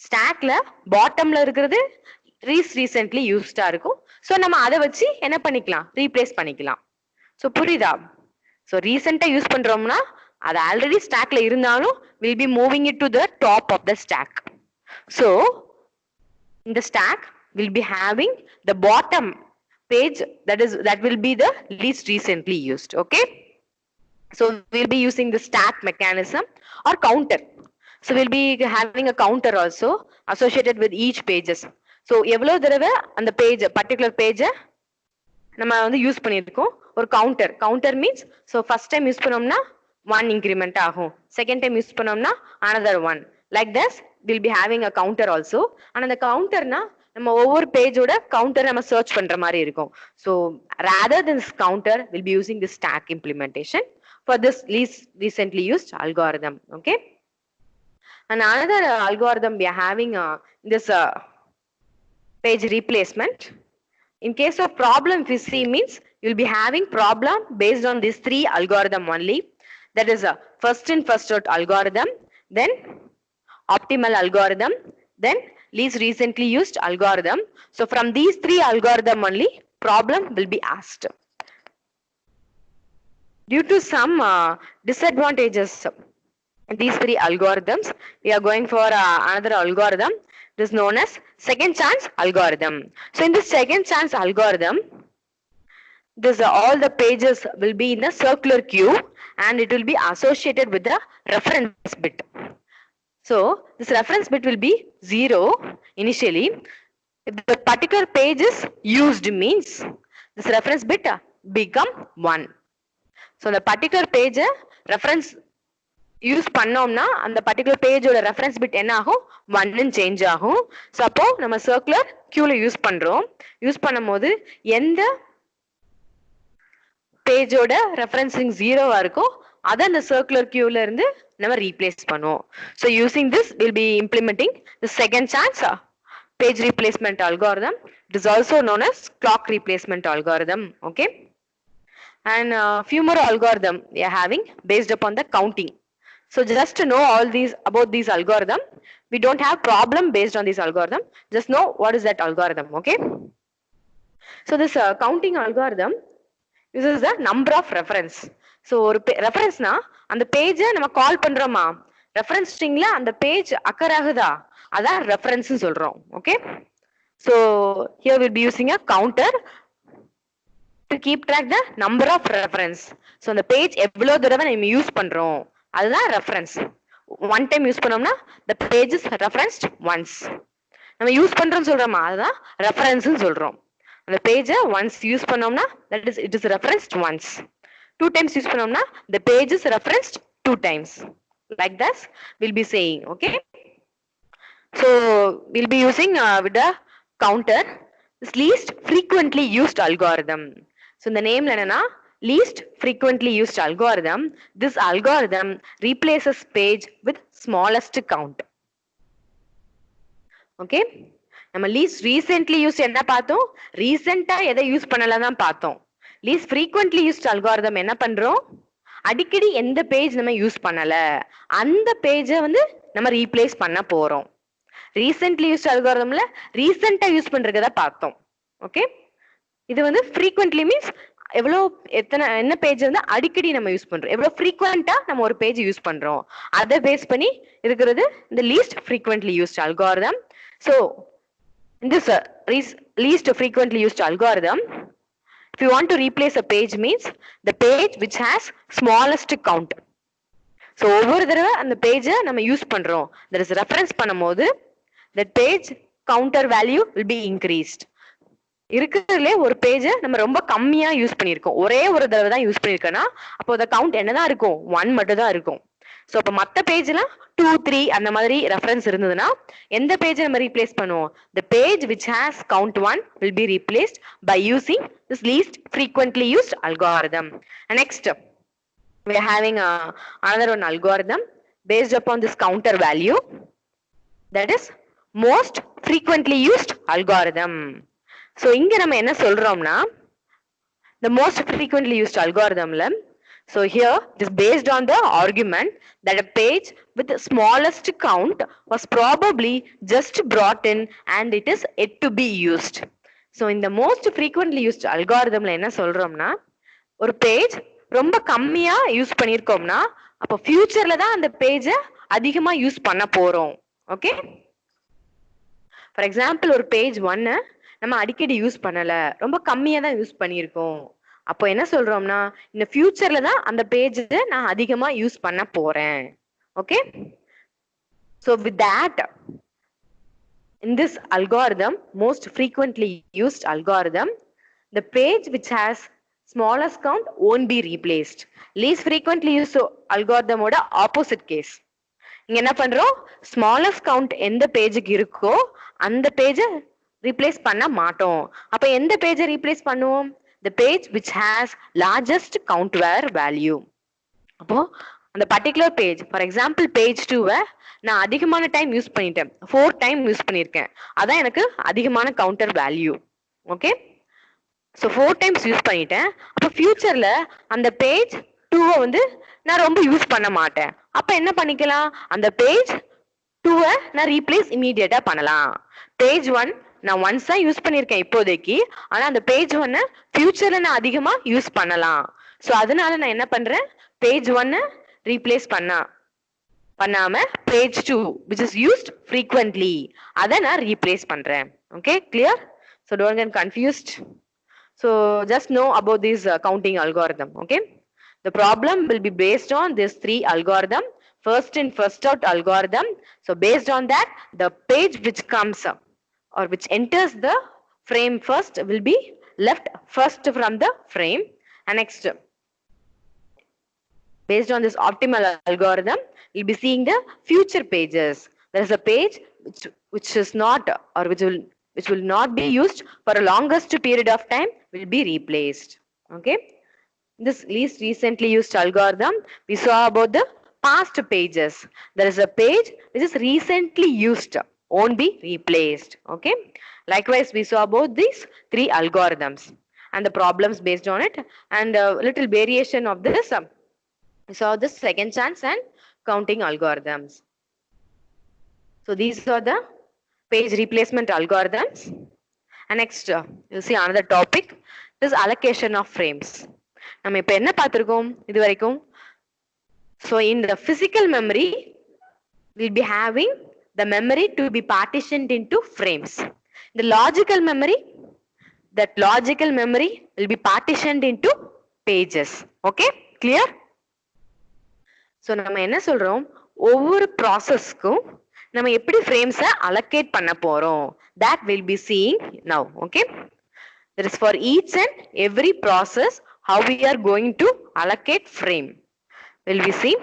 ஸ்டாக்ல பாட்டம்ல இருக்கிறது ரீசென்ட்லி யூஸ்டா இருக்கும். சோ நம்ம அதை வச்சு என்ன பண்ணிக்கலாம், ரீப்ளேஸ் பண்ணிக்கலாம். சோ புரியுதா, சோ ரீசெண்டா யூஸ் பண்றோம்னா அது ஆல்ரெடி ஸ்டாக்ல இருந்தாலும் will be moving it to the top of the stack. so in the stack will be having the bottom page that will be the least recently used. okay, so we'll be using the stack mechanism or counter. so we'll be having a counter also associated with each pages. so எவ்வளவு தடவை அந்த page particular page நம்ம வந்து use பண்ணிருக்கோம், ஒரு counter means so first time use பண்ணோம்னா 1 increment ஆகும், second time use பண்ணோம்னா another 1. like this we'll be having a counter also. and அந்த கவுண்டர்னா நம்ம ஒவ்வொரு பேஜோட கவுண்டர் நம்ம சர்ச் பண்ற மாதிரி இருக்கும். so rather than this counter we'll be using the stack implementation for this least recently used algorithm. okay, and another algorithm we are having this page replacement. in case of problem if you see means you'll be having problem based on these 3 algorithm only. that is a first in first out algorithm, then optimal algorithm, then least recently used algorithm. so from these 3 algorithm only problem will be asked. due to some disadvantages these 3 algorithms we are going for another algorithm. It is known as second chance algorithm. so in this second chance algorithm this all the pages will be in a circular queue and it will be associated with the reference bit. so this reference bit will be 0 initially. if the particular page is used means this reference bit become 1. so the particular page reference use பண்ணோம்னா அந்த particular பேஜோட reference bit என்ன ஆகும், 1 ன்னு change ஆகும். So அப்போ நம்ம circular கியூல use பண்றோம். யூஸ் பண்ணும்போது எந்த page ஓட referencing 0 இருக்கும் அத அந்த circular queue ல இருந்து நம்ம replace பண்ணுவோம். So using this we'll be implementing the second chance page replacement algorithm. It is also known as clock replacement algorithm. Okay, and few more algorithm we are having based upon the counting. So just to know all these about these algorithm, we don't have problem based on this algorithm. Just know what is that algorithm. Okay, so this counting algorithm uses the number of reference. So ஒரு ரெஃபரன்ஸ்னா அந்த பேஜை நம்ம கால் பண்றோமா, reference ஸ்ட்ரிங்ல அந்த page occur ஆகுதா, அதான் reference சொல்றோம். Okay, so here we'll be using a counter to keep track the number of reference. So அந்த பேஜ் எவ்வளவு தடவை நம்ம யூஸ் பண்றோம் அதுதான் ரெஃபரன்ஸ். ஒன் டைம் யூஸ் பண்ணோம்னா the page is referenced once. நம்ம யூஸ் பண்றோம்னு சொல்றோமா அதுதான் ரெஃபரன்ஸ் சொல்றோம். அந்த பேஜை once யூஸ் பண்ணோம்னா that is it is referenced once. Two times use பண்ணோம்னா the page is referenced two times. Like that we'll be saying. Okay, so we'll be using with the counter this least frequently used algorithm. So இந்த நேம்ல என்னன்னா least frequently used algorithm. This algorithm replaces page with smallest count. Okay, நம்ம least recently used என்ன பார்த்தோம், ரீசெண்டா எதை use பண்ணலாம் தான் பார்த்தோம். least frequently used algorithm என்ன பண்றோம், அடிக்கடி எந்த பேஜ் நம்ம யூஸ் பண்ணல அந்த பேஜை வந்து நம்ம ரீப்ளேஸ் பண்ண போறோம். ரீசென்ட்லி யூஸ்ட் அல்காரிதம்ல ரீசெண்டா யூஸ் பண்றத பார்த்தோம். ஓகே, இது வந்து frequently மீன்ஸ் எவ்வளோ என்ன பேஜ் வந்து அடிக்கடி நம்ம யூஸ் பண்றோம், எவ்வளவு frequent-ஆ நம்ம ஒரு பேஜ் யூஸ் பண்றோம் அதை பேஸ் பண்ணி இருக்கிறது இந்த least frequently used algorithm. So in this least frequently used algorithm, if you want to replace a page means the page which has smallest count. So ஒவ்வொரு தடவை அந்த பேஜை நம்ம யூஸ் பண்றோம் that is reference பண்ணும்போது that page counter value will be increased. இருக்கிறதுலே ஒரு பேஜை நம்ம ரொம்ப கம்மியா யூஸ் பண்ணியிருக்கோம், ஒரே ஒரு தடவை தான் யூஸ் பண்ணியிருக்கோம்னா அப்போ அந்த கவுண்ட் என்னதான் இருக்கும், 1 மட்டும் தான் இருக்கும். ஸோ அப்போ மற்ற பேஜ்லாம் 2, 3 அந்த மாதிரி ரெஃபரன்ஸ் இருந்ததுன்னா எந்த பேஜை நம்ம ரீப்ளேஸ் பண்ணுவோம், the page which has count 1 will be replaced by using this least frequently used algorithm. And next we are having another one algorithm based upon this counter value, that is most frequently used algorithm. So இங்க நம்ம என்ன சொல்றோம்னா the most frequently used algorithmல, so here it is based on the argument that a page with the smallest count was probably just brought in and it is yet to be used. So in the most frequently used algorithmல என்ன சொல்றோம்னா ஒரு page ரொம்ப கம்மியா use பண்ணிருக்கோம்னா அப்போ ஃபியூச்சர்ல தான் அந்த பேஜை அதிகமா யூஸ் பண்ண போறோம். ஓகே, ஃபார் எக்ஸாம்பிள் ஒரு பேஜ் 1 நம்ம அடிக்கடி யூஸ் பண்ணல, ரொம்ப கம்மியா தான் யூஸ் பண்ணியிருக்கோம், அப்போ என்ன சொல்றோம்னா இந்த ஃபியூச்சர்ல தான் அந்த பேஜ் நான் அதிகமா யூஸ் பண்ண போறேன். Okay, so with that in this algorithm, most frequently used algorithm, the page which has smallest count won't be replaced. Least frequently used algorithm ஓட opposite case. இங்க என்ன பண்றோம், smallest count எந்த பேஜுக்கு இருக்கோ அந்த பேஜை ரீப்ளேஸ் பண்ண மாட்டோம். அப்ப எந்த பேஜை ரீப்ளேஸ் பண்ணுவோம், the page which has largest countware value. அப்போ அந்த particular page, for example page 2 நான் அதிகமான டைம் யூஸ் பண்ணிட்டேன், 4 டைம் யூஸ் பண்ணியிருக்கேன், அதான் எனக்கு அதிகமான counter value. Okay, so 4 times use பண்ணிட்டேன், அப்போ ஃபியூச்சர்ல அந்த பேஜ் 2 வந்து நான் ரொம்ப யூஸ் பண்ண மாட்டேன், அப்ப என்ன பண்ணிக்கலாம், அந்த பேஜ் 2 நான் ரீப்ளேஸ் இமீடியட்டா பண்ணலாம். பேஜ் 1 நான் ஒன்ஸ் தான் யூஸ் பண்ணியிருக்கேன் இப்போதைக்கு, ஆனா அந்த பேஜ் 1 ஃபியூச்சர்ல நான் அதிகமா யூஸ் பண்ணலாம். ஸோ அதனால நான் என்ன பண்றேன், பேஜ் 1 ரீப்ளேஸ் பண்ணாம page 2 which is used frequently அதை நான் ரீப்ளேஸ் பண்றேன். Okay, clear? So don't get confused. So just know about this counting algorithm. Okay, the problem will be based on this 3 algorithm, first in first out algorithm. So based on that, the page which comes up or which enters the frame first will be left first from the frame. And next, based on this optimal algorithm, we'll be seeing the future pages. There is a page which is not or which will not be used for a longest period of time will be replaced. Okay, this least recently used algorithm, we saw about the past pages. There is a page which is recently used, won't be replaced. Okay. Likewise, we saw about these three algorithms and the problems based on it, and a little variation of this. We saw the second chance and counting algorithms. So these are the page replacement algorithms. And next, you see another topic, this allocation of frames. நம்ம இப்ப என்ன பார்த்திருக்கோம் இது வரைக்கும்? So in the physical memory, we'll be having the memory to be partitioned into frames. The logical memory, that logical memory will be partitioned into pages. Okay, clear? So நம்ம என்ன சொல்றோம், ஒவ்வொரு ப்ராசஸ்க்கும் நம்ம எப்படி frames allocate பண்ண போறோம், that will be seeing now. Okay, that is for each and every process how we are going to allocate frame will we see.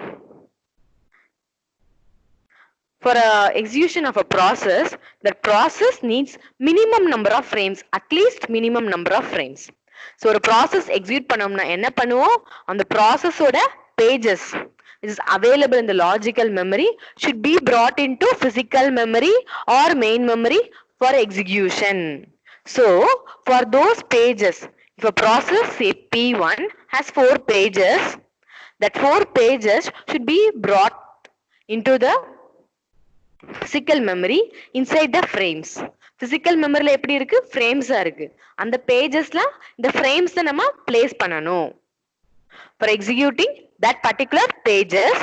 For execution of a process, that process needs minimum number of frames, at least minimum number of frames. So ஒரு process execute பண்ணோம்னா என்ன பண்ணுவோம், அந்த process ஓட pages which is available in the logical memory should be brought into physical memory or main memory for execution. So for those pages, if a process say P1 has 4 pages, that 4 pages should be brought into the physical memory inside the frames. Physical memory la eppadi irukku, frames ah irukku, and the pages la the frames nama place பண்ணனும். For executing that particular pages,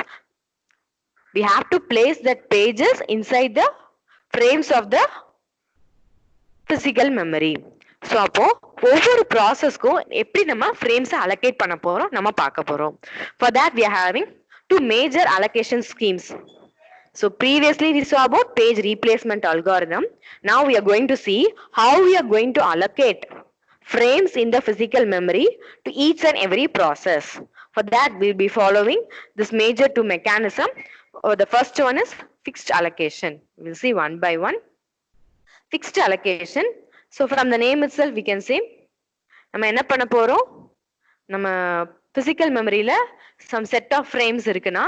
we have to place that pages inside the frames of the physical memory. So அப்போ ஒவ்வொரு ப்ராசஸ்க்கும் எப்படி நம்ம frames allocate பண்ண போறோம் நம்ம பார்க்க போறோம். For that we are having two major allocation schemes. So previously we saw about page replacement algorithm. Now we are going to see how we are going to allocate frames in the physical memory to each and every process. For that we will be following this major two mechanism. The first one is fixed allocation. We will see one by one. Fixed allocation. So from the name itself we can say நம்ம என்ன பண்ண போறோம், நம்ம physical memoryல some set of frames இருக்குன்னா,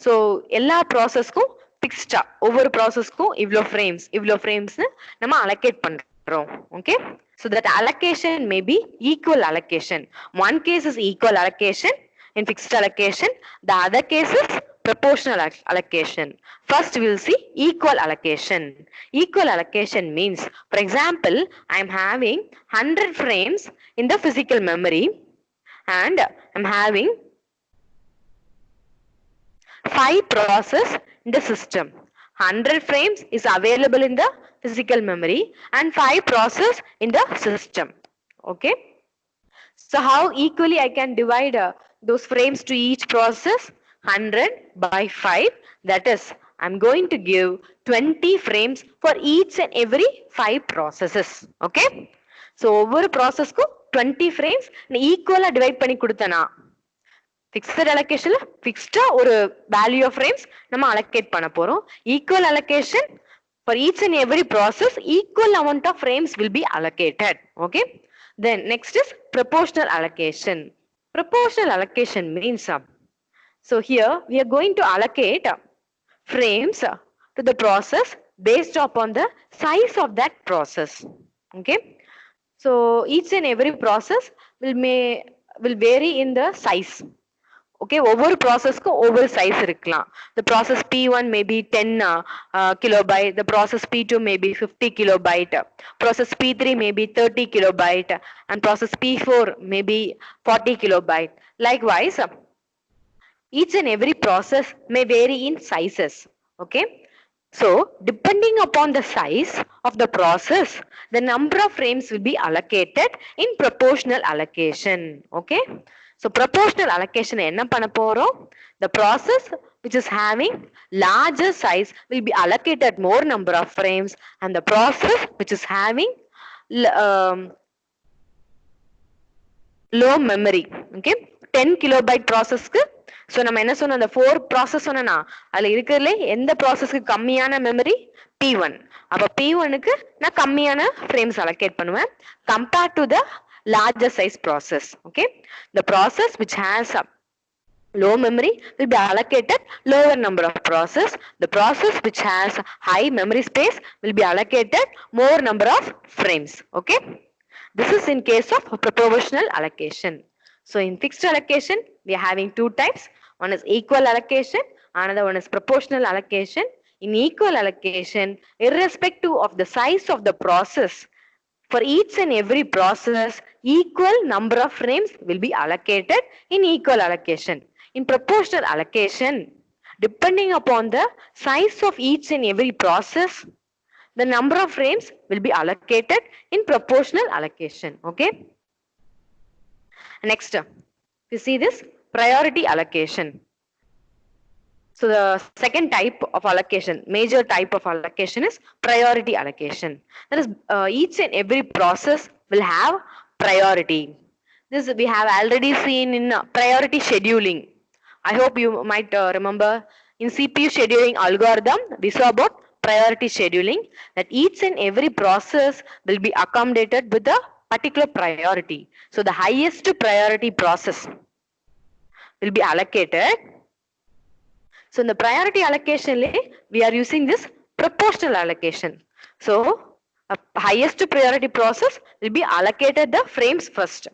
so எல்லா ப்ராசஸ்க்கும் ஃபிக்ஸ்டா ஒவ்வொரு ப்ராசஸ்க்கும் இவ்ளோ frames நம்ம allocate பண்றோம். Okay, so that allocation may be equal allocation. One case is equal allocation in fixed allocation, the other case is proportional allocation. First we will see equal allocation. Equal allocation means, for example, I am having 100 frames in the physical memory and I am having 5 process in the system. 100 frames is available in the physical memory and 5 process in the system. Okay, so how equally I can divide those frames to each process? 100 by 5, that is I'm going to give 20 frames for each and every 5 processes. Okay, so ஒவ்வொரு ப்ராசஸ்க்கும் 20 frames ஈக்குவலா divide பண்ணி கொடுத்தனா fixed allocation la fixed ஒரு value of frames நம்ம allocate பண்ண போறோம். Equal allocation, for each and every process equal amount of frames will be allocated. Okay, then next is proportional allocation. Proportional allocation means so here we are going to allocate frames to the process based upon the size of that process. Okay, so each and every process will vary in the size. Okay, ஒவ்வொரு ப்ராசஸ்க்கும் ஒவ்வொரு size இருக்கலாம். The process P1 may be 10 kilobyte, the process P2 may be 50 kilobyte, process P3 may be 30 kilobyte, and process P4 may be 40 kilobyte. Likewise, each and every process may vary in sizes. Okay, so depending upon the size of the process, the number of frames will be allocated in proportional allocation. Okay, so proportional allocation enna panna porom, the process which is having larger size will be allocated more number of frames, and the process which is having low memory, okay, 10 kilobyte process ku, so நம்ம என்ன சொன்னோம், அந்த 4 process சொன்னா அதுல இருக்குறதுல எந்த processக்கு கம்மியான memory P1, அப்ப P1 க்கு நான் கம்மியான frames allocate பண்ணுவேன் compared to the larger size process. Okay, the process which has low memory will be allocated lower number of process. The process which has high memory space will be allocated more number of frames. Okay, this is in case of proportional allocation. So in fixed allocation we are having two types. One is equal allocation, another one is proportional allocation. In equal allocation, irrespective of the size of the process, for each and every process, equal number of frames will be allocated in equal allocation. In proportional allocation, depending upon the size of each and every process, the number of frames will be allocated in proportional allocation. Okay. Next, you see this priority allocation. So the second type of allocation, major type of allocation is priority allocation. That is, each and every process will have priority. This we have already seen in priority scheduling. I hope you might remember in CPU scheduling algorithm, we saw about priority scheduling, that each and every process will be accommodated with a particular priority. So the highest priority process will be allocated. So in the priority allocation, we are using this proportional allocation. So a highest priority process will be allocated the frames first.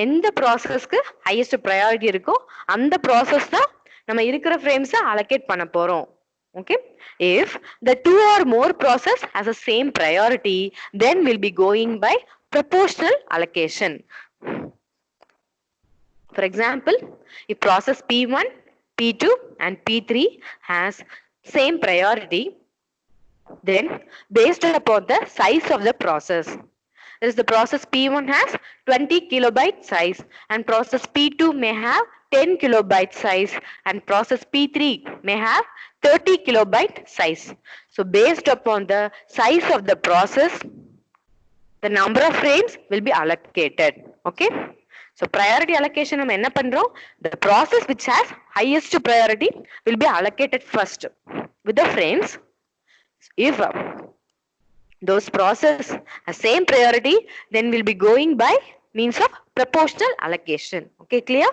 எந்த ப்ராசஸ்க்கு highest priority இருக்கோ அந்த process தான் நம்ம இருக்கிற frames allocate பண்ண போறோம். Okay, if the two or more process has the same priority, then we'll be going by proportional allocation. For example, if process P1, P2 and P3 has same priority, then based upon the size of the process, is the process P1 has 20 kilobyte size and process P2 may have 10 kilobyte size and process P3 may have 30 kilobyte size. So based upon the size of the process, the number of frames will be allocated. Okay. So priority allocation நம்ம என்ன பண்றோம், the process which has highest priority will be allocated first with the frames. If those process has same priority, then we'll be going by means of proportional allocation. Okay, clear?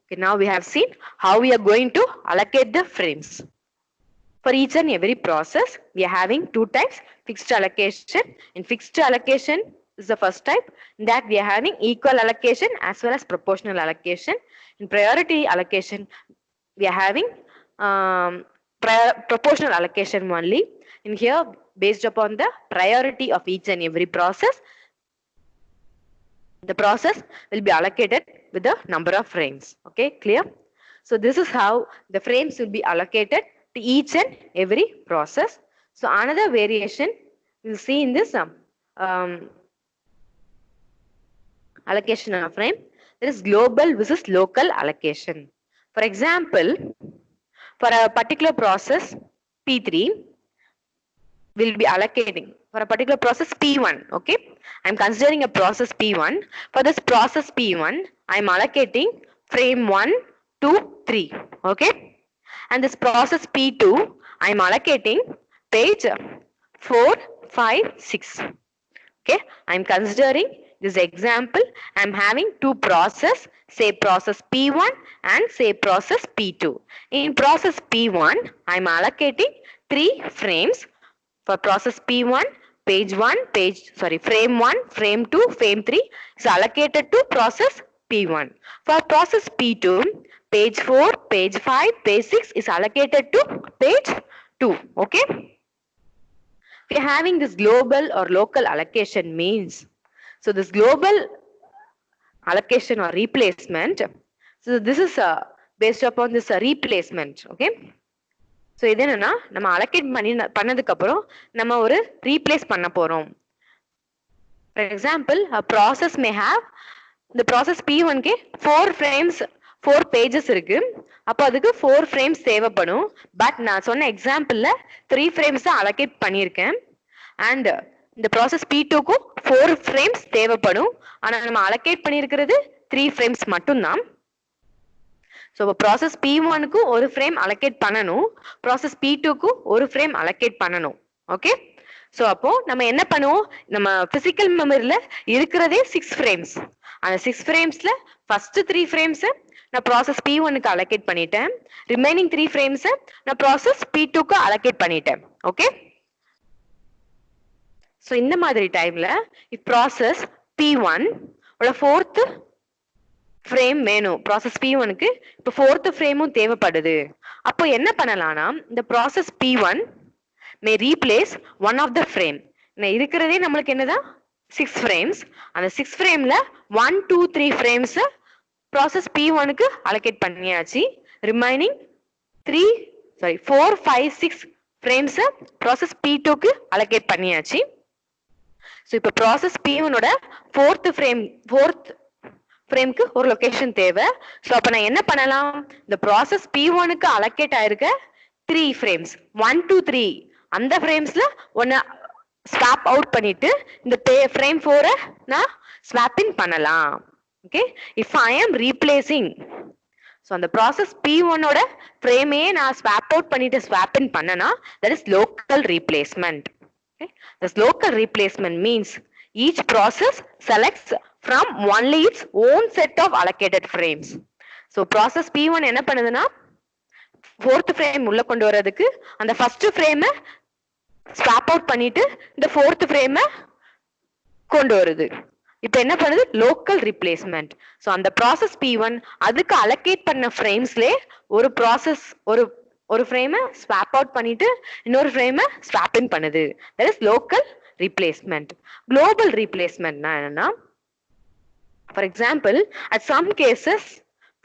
Okay, now we have seen how we are going to allocate the frames. For each and every process, we are having two types, fixed allocation. In fixed allocation, is the first type, that we are having equal allocation as well as proportional allocation. In priority allocation, we are having proportional allocation only. In here, based upon the priority of each and every process, the process will be allocated with the number of frames. Okay, clear? So this is how the frames will be allocated to each and every process. So another variation you see in this allocation of frame, there is global versus local allocation. For example, for a particular process P3, will be allocating for a particular process P1. Okay, I am considering a process P1. For this process P1, I am allocating frame 1, 2, 3. Okay, and this process P2, I am allocating page 4, 5, 6. Okay, I am considering this example. I am having two process, say process P1 and say process P2. In process P1, I am allocating 3 frames. For process P1, page 1, frame 1, frame 2, frame 3 is allocated to process P1. For process P2, page 4, page 5, page 6 is allocated to page 2. Okay. We are having this global or local allocation means, so this global allocation or replacement, so this is based upon this replacement. Okay, so இது என்னன்னா நம்ம allocate பண்ணதுக்கு அப்புறம் நம்ம ஒரு replace பண்ண போறோம். For example, a process may have the process P1 க்கு 4 frames 4 pages இருக்கு. அப்ப அதுக்கு 4 frames தேவைப்படும். பட் நான் சொன்ன எக்ஸாம்பிள்ல 3 frames தான் allocate பண்ணியிருக்கேன். And இந்த process P2 க்கு 4 frames தேவைப்படும். ஆனா நம்ம allocate பண்ணியிருக்கிறது 3 frames மட்டும்தான். So process P1 க்கு ஒரு frame allocate பண்ணனும், process P2 க்கு ஒரு frame allocate பண்ணனும். Okay, ஸோ அப்போ நம்ம என்ன பண்ணுவோம், நம்ம பிசிக்கல் மெமரியில இருக்கிறதே 6 ஃப்ரேம்ஸ். அந்த 6 ஃப்ரேம்ஸ்ல ஃபர்ஸ்ட் 3 ஃப்ரேம்ஸ் நான் ப்ராசஸ் P1க்கு அலோகேட் பண்ணிட்டேன். ரிமைனிங் 3 ஃப்ரேம்ஸ் நான் ப்ராசஸ் P2க்கு அலோகேட் பண்ணிட்டேன். ஓகே, ஸோ இந்த மாதிரி டைம்ல ப்ராசஸ் P1 ஓட 4th ஃப்ரேம் வேணும். ப்ராசஸ் P1க்கு இப்போ 4th ஃப்ரேமும் தேவைப்படுது. அப்போ என்ன பண்ணலாம்னா, இந்த process P1 may replace one of the frame. இருக்கிறதே நம்மளுக்கு என்னதான் 6 frames. அந்த 6 frameல 1 2 3 frames ப்ராசஸ் P1க்கு அலோகேட் பண்ணியாச்சு. ரிமைனிங் 4 5 6 frames ப்ராசஸ் P2க்கு அலோகேட் பண்ணியாச்சு. ஸோ இப்போ ப்ராசஸ் P1 ஓட 4th ஃப்ரேம்க்கு ஒரு லொகேஷன் தேவை. ஸோ அப்ப நான் என்ன பண்ணலாம், இந்த ப்ராசஸ் P1க்கு அலோகேட் ஆயிருக்க 3 frames 1 2 3 அந்த ஃப்ரேம்ஸ்ல ஒன்னு ஸ்வாப் அவுட் பண்ணிட்டு இந்த ஃப்ரேம் 4 நான் ஸ்வாப் இன் பண்ணலாம். Okay, if I am replacing, so அந்த ப்ராசஸ் P1 ஓட ஃப்ரேமே நான் ஸ்வாப் அவுட் பண்ணிட்டு ஸ்வாப் இன் பண்ணனா that is local replacement. This local replacement means each process selects from only its own set of allocated frames. So process P1 என்ன பண்ணுதுன்னா 4th frame உள்ள கொண்டு வரதுக்கு அந்த first frame swap out பண்ணிட்டு இந்த 4th frame கொண்டு வருது. இப்போ என்ன பண்ணுது, local replacement. So அந்த process P1 அதுக்கு allocate பண்ண framesலே ஒரு process ஒரு frame swap out பண்ணிட்டு இன்னொரு frame swap in பண்ணுது. That is local replacement. Global replacement na enna, for example, at some cases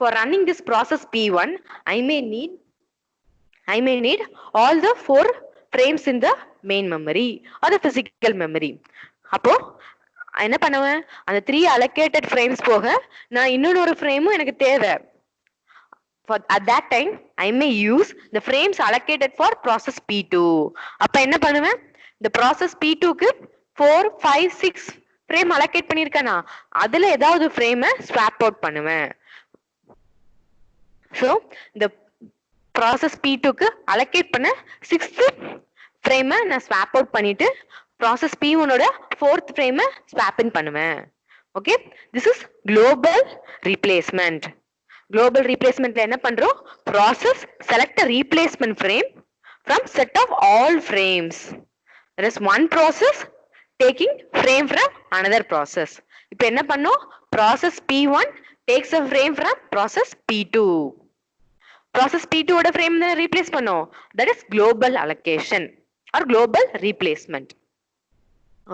for running this process P1 I may need all the 4 frames in the main memory or the physical memory. அப்போ என்ன பண்ணுவேன், அந்த 3 allocated frames போக நான் இன்னொரு frame எனக்கு தேவை. At that time I may use the frames allocated for process P2. அப்ப என்ன பண்ணுவேன், இந்த process P2க்கு 4 5 6 frame allocate பண்ணிருக்கேனா அதுல ஏதாவது frame swap out பண்ணுவேன். So இந்த process P2க்கு allocate பண்ண 6th frame நான் swap out பண்ணிட்டு process P1 ஓட 4th frame swap in பண்ணுவேன். Okay, this is global replacement. Global replacement என்ன பண்றோம், process select a replacement frame from set of all frames. There is one process taking frame from another process. இப்போ என்ன பண்ணோம், process P1 takes a frame from process P2. Process P2 ஓட frame தான் replace பண்ணோம். That is global allocation or global replacement.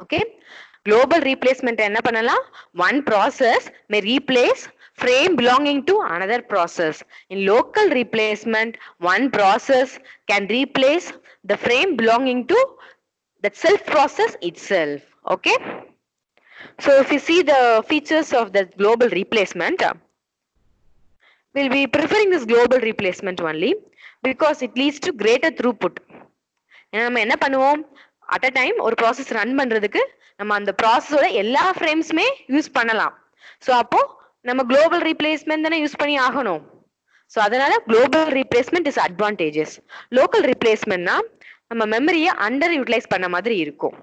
Okay, global replacement என்ன பண்ணலாம், one process may replace frame belonging to another process. In local replacement, one process can replace the frame belonging to that self process itself. Okay, so if you see the features of the global replacement, we'll be preferring this global replacement only because it leads to greater throughput. நம்ம என்ன பண்ணுவோம், at a time ஒரு process run பண்றதுக்கு நம்ம அந்த ப்ராசஸோட எல்லா ஃப்ரேம்ஸுமே use பண்ணலாம். So அப்போ நம்ம குளோபல் ரீப்ளேஸ்மெண்ட் தானே யூஸ் பண்ணி ஆகணும். ஸோ அதனால global replacement is advantages. Local ரீப்ளேஸ்மெண்ட்னா நம்ம மெமரியை அண்டர் யூட்டிலைஸ் பண்ண மாதிரி இருக்கும்.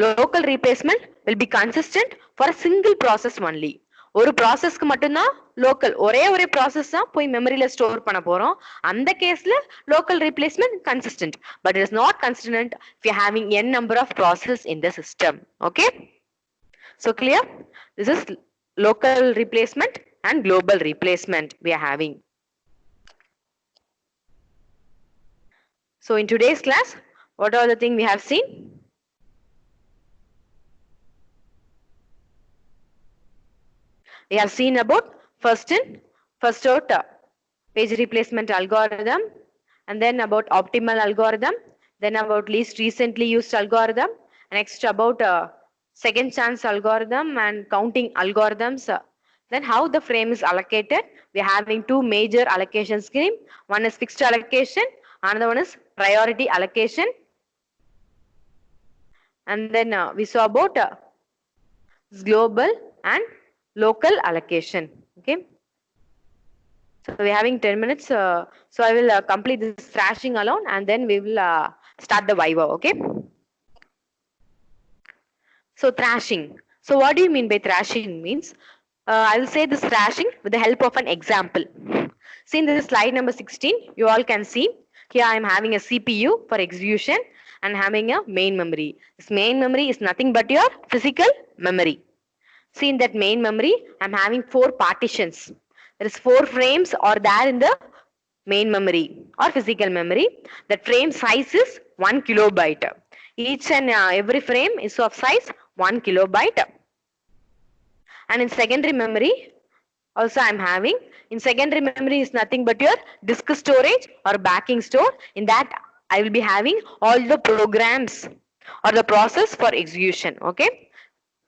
Local replacement will be consistent for single process only. ஒரு ப்ராசஸ்க்கு மட்டும்தான் லோக்கல், ஒரே ப்ராசஸ் தான் போய் மெமரியில ஸ்டோர் பண்ண போறோம். அந்த கேஸ்ல local replacement consistent, but it is not consistent if you having n number of processes in the system. Okay, so clear? This is local replacement and global replacement we are having. So in today's class, what are the things we have seen? We have seen about first out page replacement algorithm, and then about optimal algorithm, then about least recently used algorithm, next about second chance algorithm and counting algorithms. Then how the frame is allocated. We are having two major allocation scheme. One is fixed allocation, another one is priority allocation. And then we saw about global and local allocation. Okay, so we're having 10 minutes, so I will complete this thrashing alone, and then we will start the Viva, okay? So thrashing. So what do you mean by thrashing means? I will say this thrashing with the help of an example. See in this slide number 16, you all can see here I am having a CPU for execution and having a main memory. This main memory is nothing but your physical memory. See in that main memory, I'm having 4 partitions. There is 4 frames are there in the main memory or physical memory. The frame size is 1 kilobyte. Each and every frame is of size 1 kilobyte. And in secondary memory, also I'm having, in secondary memory is nothing but your disk storage or backing store. In that I will be having all the programs or the process for execution, okay?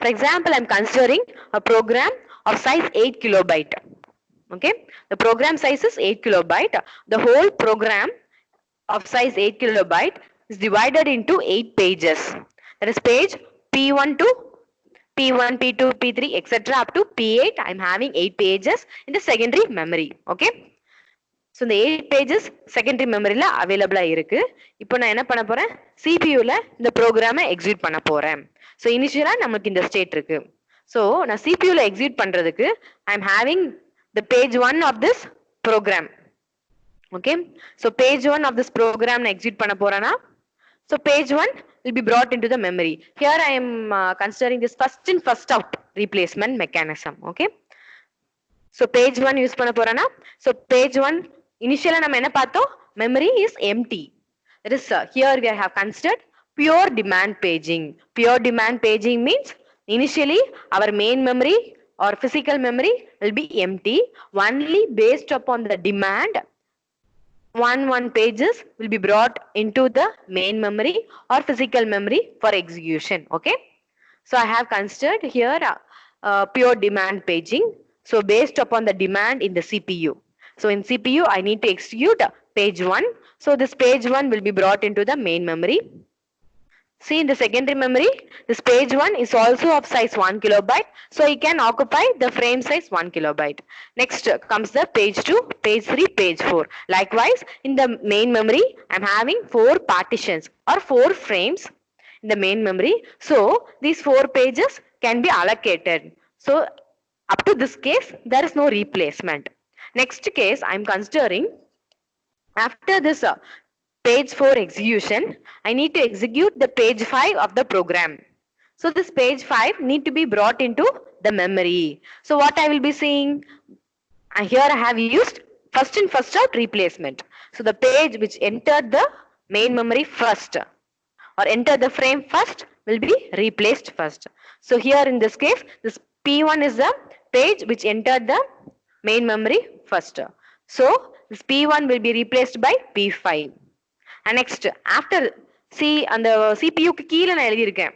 For example, I'm considering a program of size 8 kilobyte. Okay, the program size is 8 kilobyte. The whole program of size 8 kilobyte is divided into 8 pages. That is page P1 to P1, P2, P3, etc. up to P8. I'm having 8 pages in the secondary memory. Okay. So the 8 pages secondary memory la available இருக்கு. இப்போ நான் என்ன பண்ண போறேன்? CPU ல இந்த ப்ரோக்ராமை execute பண்ண போறேன். So initially நமக்கு இந்த ஸ்டேட் இருக்கு. So நான் CPU ல எக்ஸிக்யூட் பண்றதுக்கு I'm having the page 1 of this program. Okay. So page 1 of this program நான் எக்ஸிக்யூட் பண்ண போறேனா? So page 1 will be brought into the memory. Here I am considering this first in first out replacement mechanism. Okay. So page 1 use பண்ண போறேனா? So page 1 initially நம்ம என்ன பார்த்தோம்? Memory is empty. That is here we have considered pure demand paging. Pure demand paging means initially our main memory or physical memory will be empty. Only based upon the demand, one pages will be brought into the main memory or physical memory for execution. Okay. So I have considered here pure demand paging. So based upon the demand in the CPU. So in CPU, I need to execute page 1. So this page 1 will be brought into the main memory. See in the secondary memory, this page 1 is also of size 1 kilobyte. So it can occupy the frame size 1 kilobyte. Next comes the page 2, page 3, page 4. Likewise, in the main memory, I'm having 4 partitions or 4 frames in the main memory. So these 4 pages can be allocated. So up to this case, there is no replacement. Next case, I'm considering after this page 4 execution, I need to execute the page 5 of the program. So this page 5 need to be brought into the memory. So what I will be seeing? Here I have used first in first out replacement. So the page which entered the main memory first or enter the frame first will be replaced first. So here in this case, this P1 is the page which entered the main memory first. So this P1 will be replaced by P5. And next, after see on the CPU க்கு கீழ நான் எழுதி இருக்கேன்.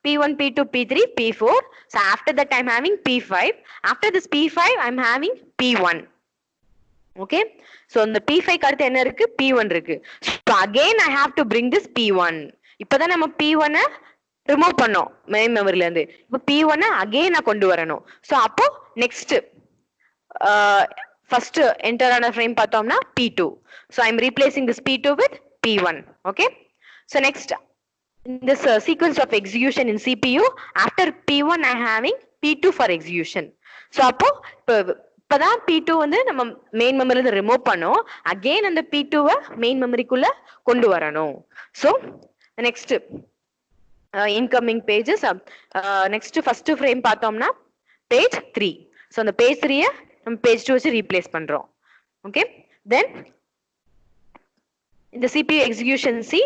P1, P2, P3, P4. So after that I'm having P5. After this P5 I'm having P1. Okay. So இந்த P5 க்கு அடுத்து என்ன இருக்கு? P1 இருக்கு. So again I have to bring this P1. இப்பதான் நம்ம P1 ரிமூவ் பண்ணோம் மெயின் மெமரில இருந்து. இப்போ P1 again நான் கொண்டு வரணும். So அப்போ next first enter ஆன frame பார்த்தோம்னா P2. So I'm replacing this P2 with P1. Okay. So next in this sequence of execution in CPU, after P1 I having P2 for execution. So அப்போ இப்பதான் P2 வந்து நம்ம main மெமரில இருந்து remove பண்ணோம். Again அந்த P2 main மெமரிக்குள்ள கொண்டு வரணும். So next incoming pages next first frame பார்த்தோம்னா page 3. So அந்த page 3 நம்ம page 2 வச்சு replace பண்றோம். Okay. Then in the CPU execution C,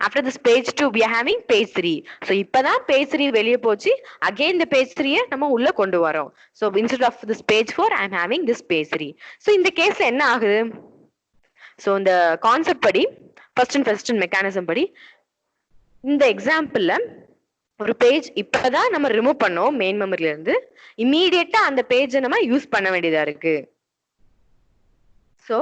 after this page 2 we are having page 3. So இப்பதான் page 3 வெளிய போச்சு. Again the page 3 நம்ம உள்ள கொண்டு வரோம். So instead of this page 4 I am having this page 3. So இந்த கேஸ்ல என்ன ஆகுது? So இந்த கான்செப்ட் படி first in mechanism படி இந்த எக்ஸாம்பிள்ல ஒரு பேஜ் இப்பதான் நம்ம ரிமூவ் பண்ணோம் மெயின் மெமரில இருந்து, இமீடியட்டா அந்த பேஜை நம்ம யூஸ் பண்ண வேண்டியதா இருக்கு. சோ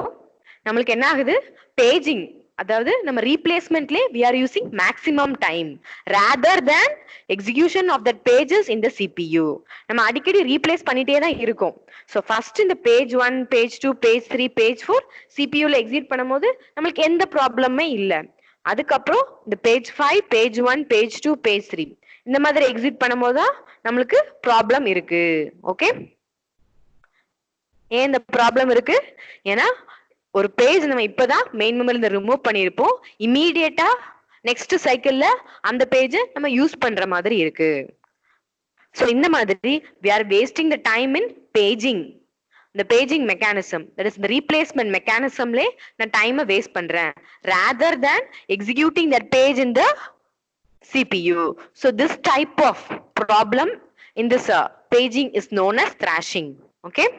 நம்மளுக்கு என்ன ஆகுது? பேஜிங், அதாவது நம்ம ரீப்ளேஸ்மெண்ட்லயே we are using maximum time rather than execution of that pages in the CPU. நம்ம அடிக்கடி ரீப்ளேஸ் பண்ணிட்டே தான் இருக்கும். So first இந்த page 1, page 2, page 3, page 4 CPU ல எக்ஸிக்யூட் பண்ணும்போது நம்மளுக்கு எந்த ப்ராப்ளமே இல்ல. அதுக்கப்புறம் இந்த பேஜ் 5, பேஜ் 1, பேஜ் 2, பேஜ் 3 இந்த மாதிரி எக்ஸிட் பண்ணும்போது தான் நம்மளுக்கு ப்ராப்ளம் இருக்கு. ஓகே, ஏன் இந்த ப்ராப்ளம் இருக்கு? ஏன்னா ஒரு பேஜ் நம்ம இப்பதான் மெயின் மெமரில ரிமூவ் பண்ணிருப்போம், இமீடியட்டா நெக்ஸ்ட் சைக்கிள்ல அந்த பேஜ் நம்ம யூஸ் பண்ற மாதிரி இருக்கு. சோ இந்த மாதிரி we are wasting the time in paging, the paging mechanism, that is the replacement mechanismலே நான் டைமை வேஸ்ட் பண்றேன் rather than executing that page in the CPU. So this type of problem in this paging is known as thrashing. Okay,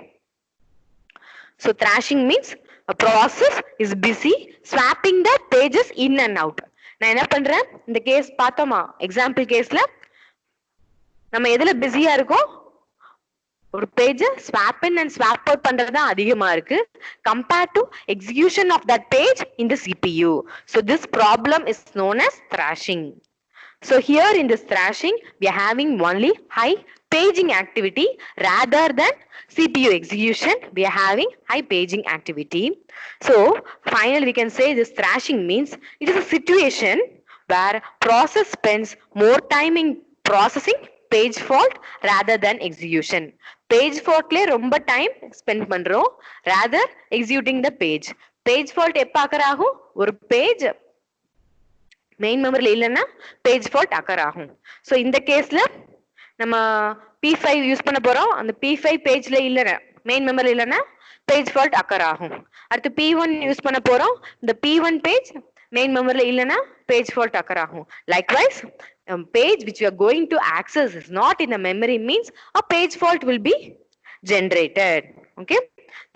so thrashing means a process is busy swapping the pages in and out. நான் என்ன பண்றேன், இந்த case பார்த்தோமா, example கேஸ்ல நம்ம எதுல பிஸியா இருக்கோம், ஒரு page swap in and swap out பண்றது தான் அதிகமா இருக்கு compared to execution of that page in the CPU. So this problem is known as thrashing. So here in this thrashing we are having only high paging activity rather than CPU execution. We are having high paging activity. So finally we can say this thrashing means it is a situation where process spends more time in processing page fault rather than execution. Page fault லே ரொம்ப time spend பண்றோம் rather executing the page. Page fault எப்ப occur ஆகும், ஒரு page main மெமரியில இல்லைன்னா page fault occur ஆகும். So இந்த கேஸ்ல நம்ம P5 யூஸ் பண்ண போறோம், அந்த P5 பேஜ்ல இல்லைன்னா மெயின் மெமரி இல்லைன்னா பேஜ் ஃபால்ட் அக்கர் ஆகும். அடுத்து P1 யூஸ் பண்ண போறோம், இந்த P1 பேஜ் மெயின் மெமரியில இல்லைன்னா பேஜ் ஃபால்ட் அக்கர் ஆகும். Likewise page which we are going to access is not in the memory means a page fault will be generated. Okay,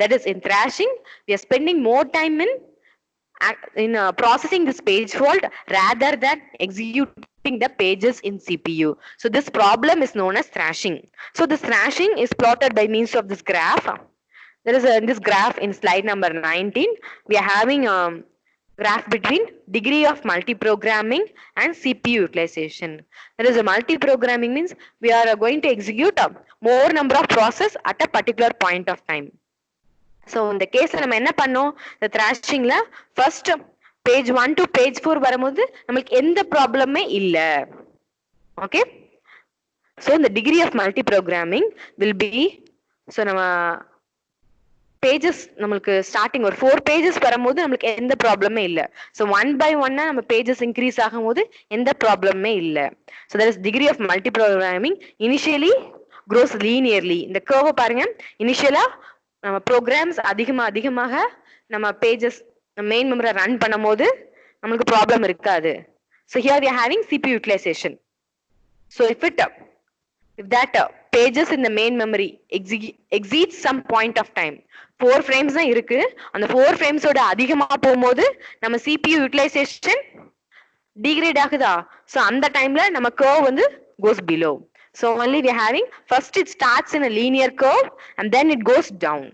that is in thrashing we are spending more time in processing this page fault rather than executing the pages in CPU. So this problem is known as thrashing. So this thrashing is plotted by means of this graph. There is in this graph in slide number 19 we are having graph between degree of multiprogramming and CPU utilization. There is a multiprogramming means we are going to execute more number of process at a particular point of time. So இந்த கேஸ்ல நம்ம என்ன பண்ணோம், இந்த thrashingல first page 1 to page 4 வரும்போது நமக்கு எந்த ப்ராப்ளமே இல்ல. Okay, so the degree of multiprogramming will be, so நம்ம pages நம்மளுக்கு ஸ்டார்டிங் ஒரு 4 pages வரும்போது நமக்கு எந்த ப்ராப்ளமே இல்ல. so 1 by 1 நம்ம pages increase ஆகும்போது எந்த ப்ராப்ளமே இல்ல. so there is degree of multiprogramming initially grows linearly. இந்த curve பாருங்க, இனிஷியலா நம்ம ப்ரோக்ராம்ஸ் அதிகமாக நம்ம பேஜஸ் மெயின் மெமரி ரன் பண்ணும்போது நமக்கு ப்ராப்ளம் இருக்காது. so here we are having CPU utilization. so if that pages in the main memory exceeds some point of time, 4 frames தான் இருக்கு, அந்த 4 frames ஓட அதிகமா போகும்போது நம்ம CPU utilization degrade ஆகுதா, so அந்த டைம்ல நம்ம curve வந்து goes below. So only we are having first it starts in a linear curve and then it goes down.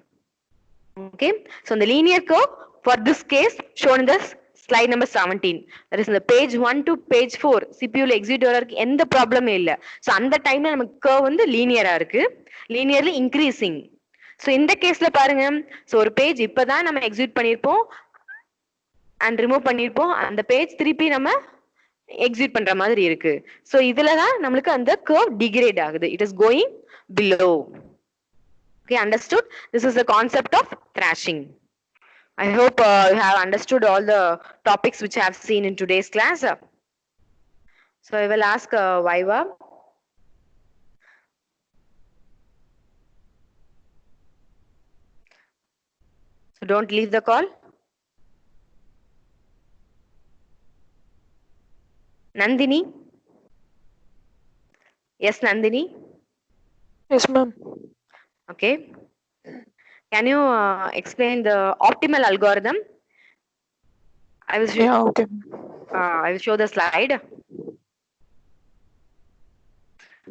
Okay, so in the linear curve for this case shown in this slide number 17, that is in the page 1 to page 4 CPU ல execute ஆகிறதுக்கு எந்த ப்ராப்ளமே இல்ல. so அந்த டைம்ல நமக்கு curve வந்து linear இருக்கு, linearly increasing. so இந்த கேஸ்ல பாருங்க, so ஒரு பேஜ் இப்பதான் நம்ம எக்ஸிக்யூட் பண்ணிருப்போம் and remove பண்ணிருப்போம், அந்த பேஜ் திருப்பி நம்ம எக்ஸிக்யூட் பண்ற மாதிரி இருக்கு. so இதுலதான் நம்மளுக்கு அந்த curve degrade ஆகுது, it is going below. Okay, understood? This is the concept of thrashing. I hope you have understood all the topics which I have seen in today's class. So I will ask Vaiva. So don't leave the call. Nandini? Yes, Nandini? Yes, ma'am. Okay. Can you explain the optimal algorithm? I will show, Yeah, okay. I will show the slide.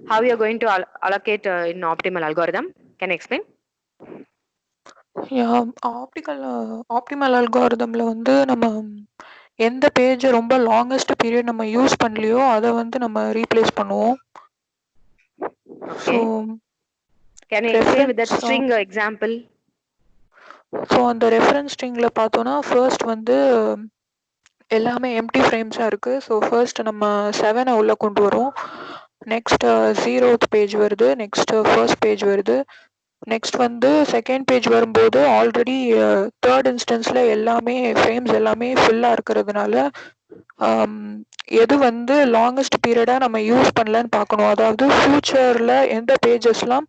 How you are going to allocate in optimal algorithm? Can you explain? Yeah, optimal அல்காரிதம்ல வந்து நம்ம எந்த page ரொம்ப longest period நம்ம use பண்ணலையோ அதை வந்து நம்ம ரீப்ளேஸ் பண்ணுவோம். Okay. Can you explain with that string example? So அந்த ரெஃபரன்ஸ் ஸ்ட்ரிங்கில் பார்த்தோன்னா ஃபர்ஸ்ட் வந்து எல்லாமே எம்டி ஃப்ரேம்ஸாக இருக்குது. ஸோ ஃபர்ஸ்ட் நம்ம 7 உள்ளே கொண்டு வரோம். நெக்ஸ்ட் 0th பேஜ் வருது. நெக்ஸ்ட் ஃபர்ஸ்ட் பேஜ் வருது. நெக்ஸ்ட் வந்து செகண்ட் பேஜ் வரும்போது ஆல்ரெடி தேர்ட் இன்ஸ்டன்ஸில் எல்லாமே ஃப்ரேம்ஸ் எல்லாமே ஃபுல்லாக இருக்கிறதுனால எது வந்து லாங்கஸ்ட் பீரியடாக நம்ம யூஸ் பண்ணலன்னு பார்க்கணும். அதாவது ஃப்யூச்சரில் எந்த பேஜஸ்லாம்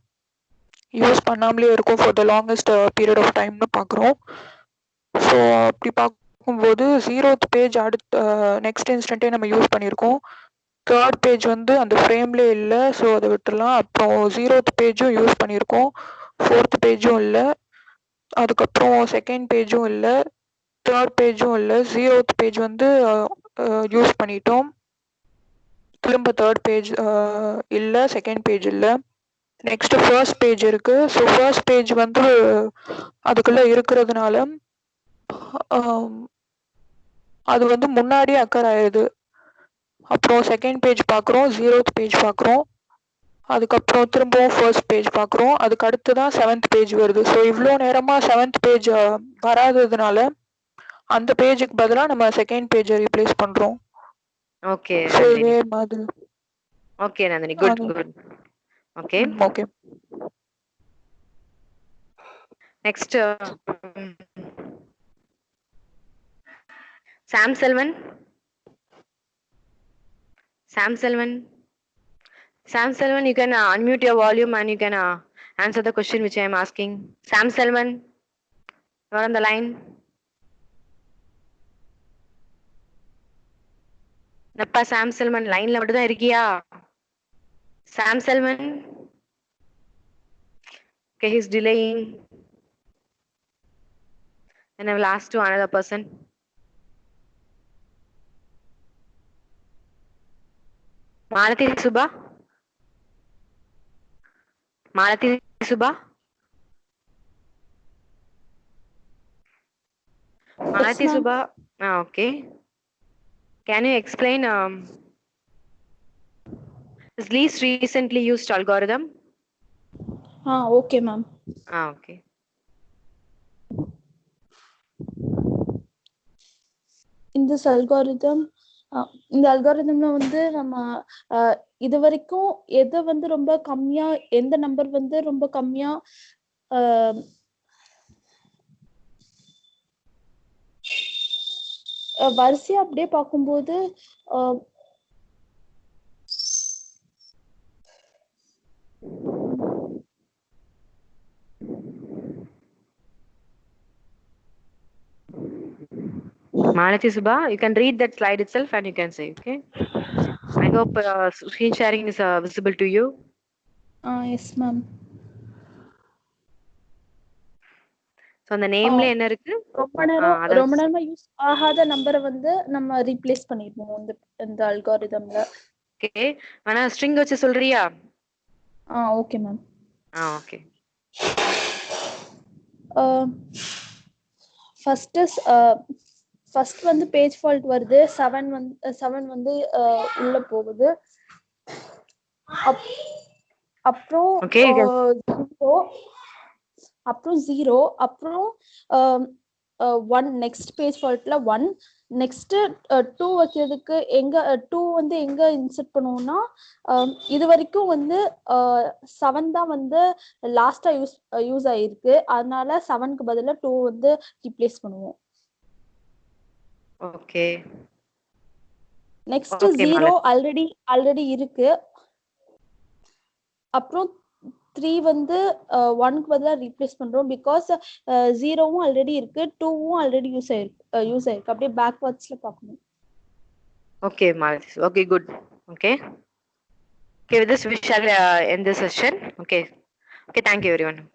யூஸ் பண்ணாமலே இருக்கும் for the longest period of டைம்னு பார்க்குறோம். ஸோ அப்படி பார்க்கும்போது 0th பேஜ் அடுத்த நெக்ஸ்ட் இன்ஸ்டன்ட்டே நம்ம யூஸ் பண்ணியிருக்கோம். தேர்ட் பேஜ் வந்து அந்த ஃப்ரேம்லேயே இல்லை, ஸோ அதை விட்டுடலாம். அப்புறம் 0th பேஜும் யூஸ் பண்ணியிருக்கோம், 4th பேஜும் இல்லை. அதுக்கப்புறம் செகண்ட் பேஜும் இல்லை, தேர்ட் பேஜும் இல்லை. 0th பேஜ் வந்து யூஸ் பண்ணிட்டோம். திரும்ப தேர்ட் பேஜ் இல்லை, செகண்ட் பேஜ் இல்லை. நெக்ஸ்ட் ஃபர்ஸ்ட் பேஜ் இருக்கு. ஸோ ஃபர்ஸ்ட் பேஜ் வந்து அதுக்குள்ள இருக்கிறதுனால அது வந்து முன்னாடியே அக்கர் ஆயிடுது. அப்புறம் செகண்ட் பேஜ் பார்க்குறோம், 0th பேஜ் பார்க்குறோம், அதுக்கப்புறம் திரும்பவும் ஃபர்ஸ்ட் பேஜ் பார்க்குறோம், அதுக்கு அடுத்து தான் 7th பேஜ் வருது. ஸோ இவ்வளோ நேரமாக 7th பேஜ் வராததுனால அந்த பேஜுக்கு பதிலாக நம்ம செகண்ட் பேஜை ரீப்ளேஸ் பண்ணுறோம். ஓகே ஸோ இதே மாதிரி. Okay Nandini, good good. Okay okay. Next Sam Selvan. Sam Selvan. Sam Selvan, you can unmute your volume and you can answer the question which I am asking. Sam Selvan, you are on the line. Nappa Sam Selvan, line la மட்டும் தான் இருக்கியா? Sam Selvan. Okay, he's delaying. And I will ask to another person. Malathi Subha. Malathi Subha. Malathi Subha. Okay. Can you explain this least recently used algorithm? Okay, ma'am. Okay. In this algorithm, இந்த அல்காரிதம்ல வந்து நம்ம இது வரைக்கும் எதை வந்து ரொம்ப கம்மியா, எந்த நம்பர் வந்து ரொம்ப கம்மியா வரிசையா அப்படியே பார்க்கும்போது Malathi Subha, you can read that slide itself and you can say, okay? I hope screen sharing is visible to you. Yes, ma'am. So அந்த நேம்ல என்ன இருக்கு? ரொம்ப நேரமா யூஸ் ஆகாத நம்பரை வந்து நம்ம ரீப்ளேஸ் பண்ணிடுவோம் இந்த அல்காரிதம்ல. ஓகே, ஆனா ஸ்ட்ரிங் வச்சு சொல்றியா? Okay ma'am. ஓகே. ஃபர்ஸ்ட் வந்து பேஜ் ஃபால்ட் வருது. 7 வந்து உள்ள போகுது. அப்புறம் 0 அப்புறம் 1 நெக்ஸ்ட் பேஜ் ஃபால்ட்ல 1 நெக்ஸ்ட் 2 வைக்கிறதுக்கு எங்க 2 வந்து எங்க இன்சர்ட் பண்ணுவோம்னா இது வரைக்கும் வந்து 7 தான் வந்து லாஸ்டா யூஸ் ஆயிருக்கு. அதனால 7க்கு பதிலா 2 வந்து ரீப்ளேஸ் பண்ணுவோம். ஓகே. நெக்ஸ்ட் 0 ஆல்ரெடி இருக்கு. அப்புறம் 3 வந்து 1க்கு பதிலா ரீப்ளேஸ் பண்றோம் பிகாஸ் 0வும் ஆல்ரெடி இருக்கு, 2வும் ஆல்ரெடி யூஸ் ஆயிருக்கு. அப்படியே பேக்வர்ட்ஸ்ல பார்க்கணும். Okay Malathi. Okay, good. Okay. Okay, with this we shall end this session. Okay, thank you everyone.